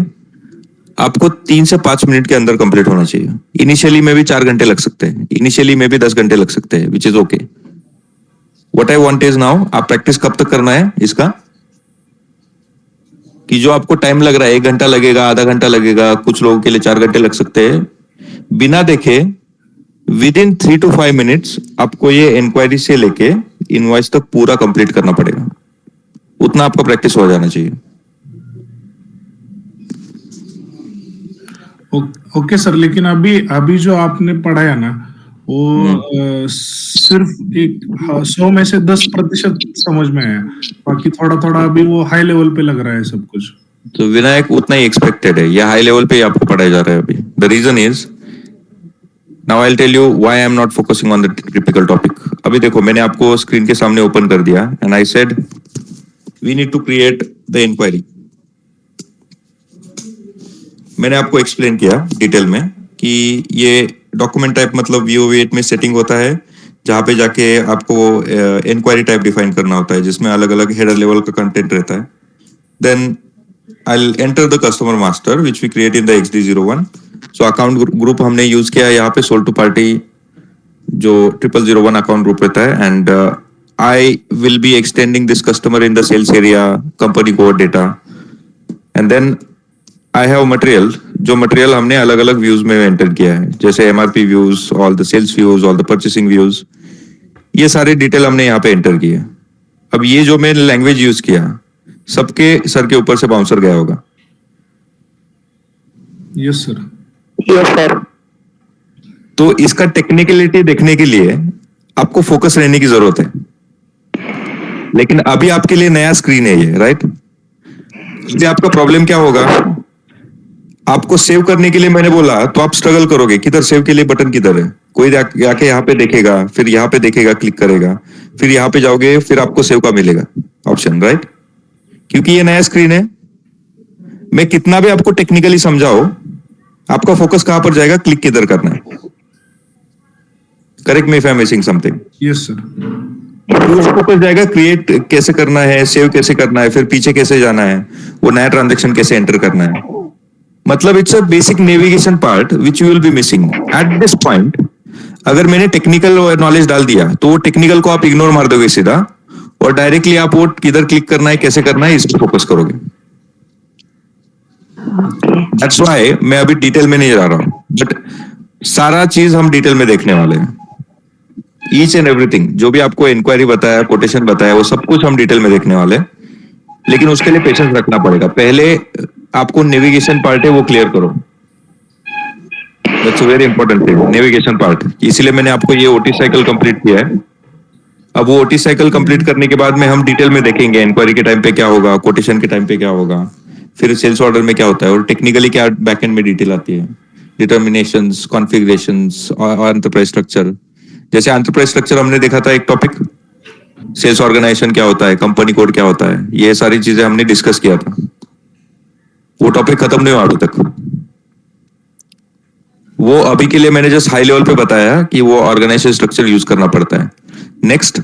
आपको 3 से 5 मिनट के अंदर कंप्लीट होना चाहिए। इनिशियली में भी 4 घंटे लग सकते हैं, इनिशियली में भी 10 घंटे लग सकते हैं, which is okay. What I want is now, आप प्रैक्टिस कब तक करना है इसका कि जो आपको टाइम लग रहा है 1 घंटा लगेगा, आधा घंटा लगेगा, कुछ लोगों के लिए 4 घंटे लग सकते हैं, बिना देखे विद इन 3 to 5 मिनट्स आपको ये इंक्वायरी से लेके इनवॉइस तक पूरा कंप्लीट करना पड़ेगा। उतना आपका प्रैक्टिस हो जाना चाहिए। ओके सर, लेकिन अभी जो आपने पढ़ाया ना वो सिर्फ एक 100 में से 10% समझ में आया, बाकी थोड़ा थोड़ा अभी वो हाई लेवल पे लग रहा है सब कुछ। तो विनायक उतना ही एक्सपेक्टेड है, यह हाई लेवल पे ही आपको पढ़ाया जा रहा है अभी। The reason is now I will tell you why I am not focusing on the typical topic. अभी देखो मैंने आपको स्क्रीन के सामने ओपन कर दिया and I said we need to create the enquiry. मैंने आपको एक्सप्लेन किया डिटेल में कि ये डॉक्यूमेंट टाइप मतलब VO8 में सेटिंग होता है, जहाँ पे जाके आपको इंक्वायरी टाइप डिफाइन करना होता है, जिसमें अलग अलग हेडर लेवल का कंटेंट रहता है. Then I'll enter the customer master which we create in the XD01. So account group हमने यूज किया है यहाँ पे sold to party जो 0001 account group रहता है, and I will be extending this customer in the sales area, company code data, and then I have material. जो material हमने अलग अलग views में enter किया है, जैसे MRP views, all the sales views, all the purchasing views, ये सारे डिटेल हमने यहाँ पे enter किए. अब ये जो मैं लैंग्वेज यूज किया सबके सर के ऊपर से बाउंसर गया होगा. Yes sir. Yes sir. तो इसका टेक्निकलिटी देखने के लिए आपको फोकस रहने की जरूरत है. लेकिन अभी आपके लिए नया स्क्रीन है ये, राइट? इसलिए आपका प्रॉब्लम क्या होगा, आपको सेव करने के लिए मैंने बोला तो आप स्ट्रगल करोगे, किधर सेव के लिए बटन किधर है. कोई आके यहाँ पे देखेगा, फिर यहाँ पे देखेगा, क्लिक करेगा, फिर यहाँ पे जाओगे, फिर आपको सेव का मिलेगा ऑप्शन, राइट? क्योंकि ये नया स्क्रीन है. मैं कितना भी आपको टेक्निकली समझाओ, आपका फोकस कहां पर जाएगा, क्लिक किधर करना है. Correct me if I am missing something. Yes sir. Focus जाएगा क्रिएट कैसे करना है, सेव कैसे करना है, फिर पीछे कैसे जाना है, वो नया ट्रांजेक्शन कैसे एंटर करना है. मतलब it's a basic navigation part which you will be missing at this point. अगर मैंने टेक्निकल नॉलेज डाल दिया तो वो टेक्निकल को आप इग्नोर मार दोगे सीधा, और डायरेक्टली आप वो किधर क्लिक करना है, कैसे करना है, इस पर फोकस करोगे. दैट्स व्हाई मैं अभी डिटेल में नहीं जा रहा हूं, बट सारा चीज हम डिटेल में देखने वाले हैं. ईच एंड एवरीथिंग जो भी आपको इंक्वायरी बताया, कोटेशन बताया, वो सब कुछ हम डिटेल में देखने वाले हैं. लेकिन उसके लिए पेशेंस रखना पड़ेगा. पहले आपको नेविगेशन पार्ट है वो क्लियर करो. That's a very important thing, navigation part. इसीलिए मैंने आपको ये ओटी साइकिल कंप्लीट किया है. अब वो ओटी साइकिल कंप्लीट करने के बाद में हम डिटेल में देखेंगे इंक्वायरी के टाइम पे क्या होगा, कोटेशन के टाइम पे क्या होगा, फिर सेल्स ऑर्डर में क्या होता है, और टेक्निकली क्या बैकएंड में डिटेल आती है, डिटर्मिनेशंस, कॉन्फ़िगरेशंस और एंटरप्राइज स्ट्रक्चर. जैसे एंटरप्राइज स्ट्रक्चर हमने देखा था एक टॉपिक, सेल्स ऑर्गेनाइजेशन क्या होता है, कंपनी कोड क्या होता है, ये सारी चीजें हमने डिस्कस किया था. वो टॉपिक खत्म नहीं हुआ अभी तक. वो अभी के लिए मैंने जस्ट हाई लेवल पे बताया कि वो ऑर्गेनाइजेशन स्ट्रक्चर यूज करना पड़ता है. नेक्स्ट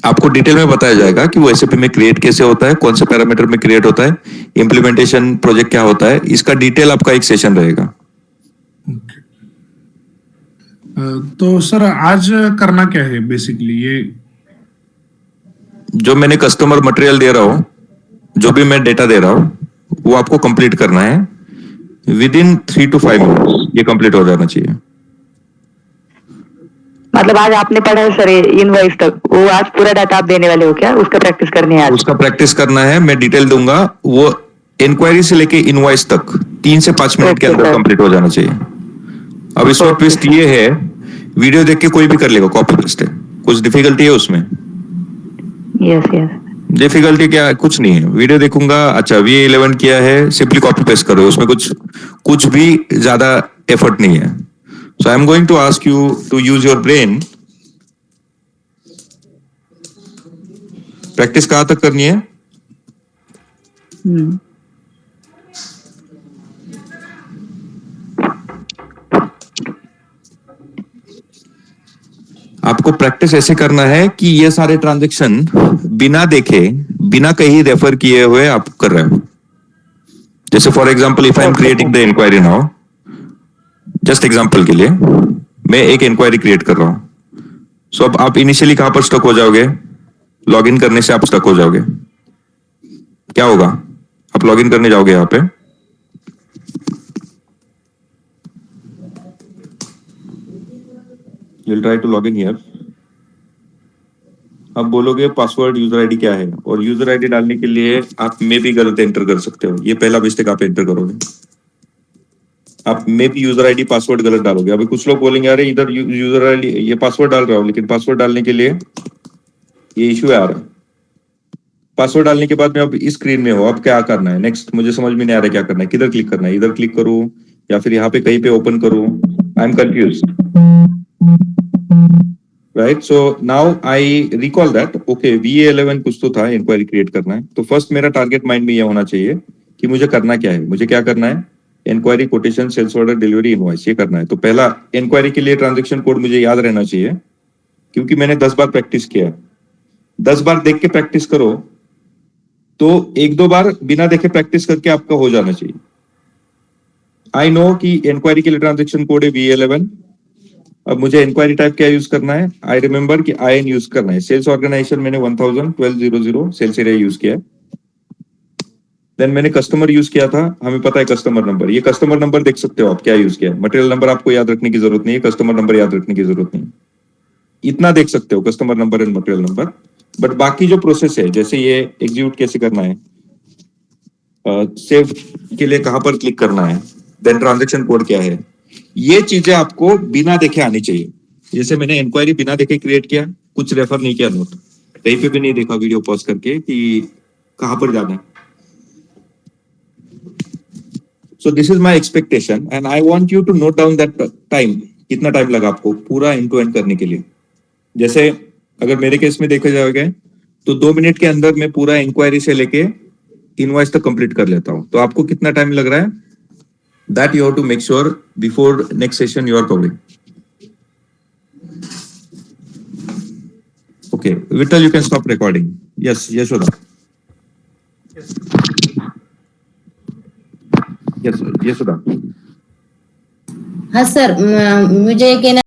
आपको डिटेल में बताया जाएगा कि वो एसएपी में क्रिएट कैसे होता है, कौन से पैरामीटर में क्रिएट होता है, इंप्लीमेंटेशन प्रोजेक्ट क्या होता है, इसका डिटेल आपका एक सेशन रहेगा. तो सर आज करना क्या है बेसिकली, ये जो मैंने कस्टमर मटेरियल दे रहा हूं, जो भी मैं डेटा दे रहा हूं, वो आपको कंप्लीट करना है विद इन 3 to 5 मिनट्स. ये कंप्लीट हो जाना चाहिए. मतलब आज आपने पढ़ा है सर इनवॉइस तक, वो आज पूरा डाटा आप देने वाले हो क्या, उसका प्रैक्टिस करनी है आज? उसका प्रैक्टिस करना है, मैं डिटेल दूंगा. वो इंक्वायरी से लेके इनवॉइस तक 3 से 5 मिनट के अंदर कंप्लीट हो जाना चाहिए. अब इसमें ट्विस्ट ये है, वीडियो देख के कोई भी कर लेगा, कॉपी पेस्ट है. कुछ डिफिकल्टी है उसमें? Yes yes. डिफिकल्टी क्या, कुछ नहीं है. वीडियो देखूंगा, अच्छा V11 किया है, सिंपली कॉपी पेस्ट करो. उसमें कुछ भी ज्यादा एफर्ट नहीं है. So I'm going to ask you to use your brain. Practice कहां तक करनी है? आपको प्रैक्टिस ऐसे करना है कि ये सारे ट्रांजैक्शन बिना देखे, बिना कहीं रेफर किए हुए आप कर रहे हो. जैसे for example if I am creating the enquiry now, just example के लिए मैं एक इंक्वायरी क्रिएट कर रहा हूं. सो अब आप इनिशियली कहां पर स्टक हो जाओगे? लॉगिन करने से आप स्टक हो जाओगे. क्या होगा? आप लॉगिन करने जाओगे यहां पे, you'll try to log in here. अब बोलोगे पासवर्ड यूजर आईडी क्या है, और यूजर आईडी डालने के लिए आप मे भी गलत एंटर कर सकते हो. ये पहला मिस्टेक आप एंटर करोगे. आप मे भी यूजर आईडी पासवर्ड गलत डालोगे. अभी कुछ लोग बोलेंगे अरे इधर यूजर आईडी ये पासवर्ड डाल रहा हूं, लेकिन पासवर्ड डालने के लिए ये इश्यू आ रहा है. पासवर्ड डालने के बाद में अब इस स्क्रीन में हो, अब क्या करना है नेक्स्ट, मुझे समझ में नहीं आ रहा क्या करना है. किधर क्लिक करना है? इधर क्लिक करूं या फिर यहाँ पे कहीं पे ओपन करूं? I am confuse. Right, so now I recall that okay VA11 कुछ तो था, इंक्वायरी क्रिएट करना है. तो फर्स्ट मेरा टारगेट माइंड में ये होना चाहिए कि मुझे करना क्या है. मुझे क्या करना है? Enquiry, quotation, sales order, delivery, invoice, ये करना है. तो पहला इंक्वायरी के लिए ट्रांजैक्शन कोड मुझे याद रहना चाहिए. क्योंकि मैंने 10 बार प्रैक्टिस किया। 10 बार देख के प्रैक्टिस करो तो 1-2 बार बिना देखे प्रैक्टिस करके आपका हो जाना चाहिए। आई नो कि इंक्वायरी के लिए ट्रांजेक्शन कोड है V11। अब मुझे इंक्वायरी टाइप क्या यूज करना है, आई रिमेंबर कि IN यूज करना है। सेल्स ऑर्गेनाइजेशन मैंने 1000 सेल्स एरिया यूज किया। देन मैंने कस्टमर यूज किया था, हमें पता है कस्टमर नंबर, ये कस्टमर नंबर देख सकते हो आप क्या यूज किया है। मटेरियल नंबर आपको याद रखने की जरूरत नहीं है, कस्टमर नंबर याद रखने की जरूरत नहीं है, इतना देख सकते हो customer number and material number. But बाकी जो प्रोसेस है, जैसे ये एग्जीक्यूट कैसे करना है, सेव के लिए कहां पर क्लिक करना है, देन ट्रांजैक्शन कोड क्या है, ये चीजें आपको बिना देखे आनी चाहिए। जैसे मैंने इंक्वायरी बिना देखे क्रिएट किया, कुछ रेफर नहीं किया नोट, कहीं पे भी नहीं देखा वीडियो पॉज करके कि कहां पर जाना है। So this is my expectation and I want you to note down that time, कितना टाइम लगा आपको पूरा एंड टू एंड करने के लिए। जैसे अगर मेरे केस में देखा जाएगा तो 2 मिनट के अंदर मैं पूरा इंक्वायरी से लेके इनवॉइस तक कंप्लीट कर लेता हूं। तो आपको कितना टाइम लग रहा है, that you have to make sure before next session you are covering. Okay Vithal, you can stop recording. Yes Yashoda. Yes Yashoda. हाँ सर, मुझे कहना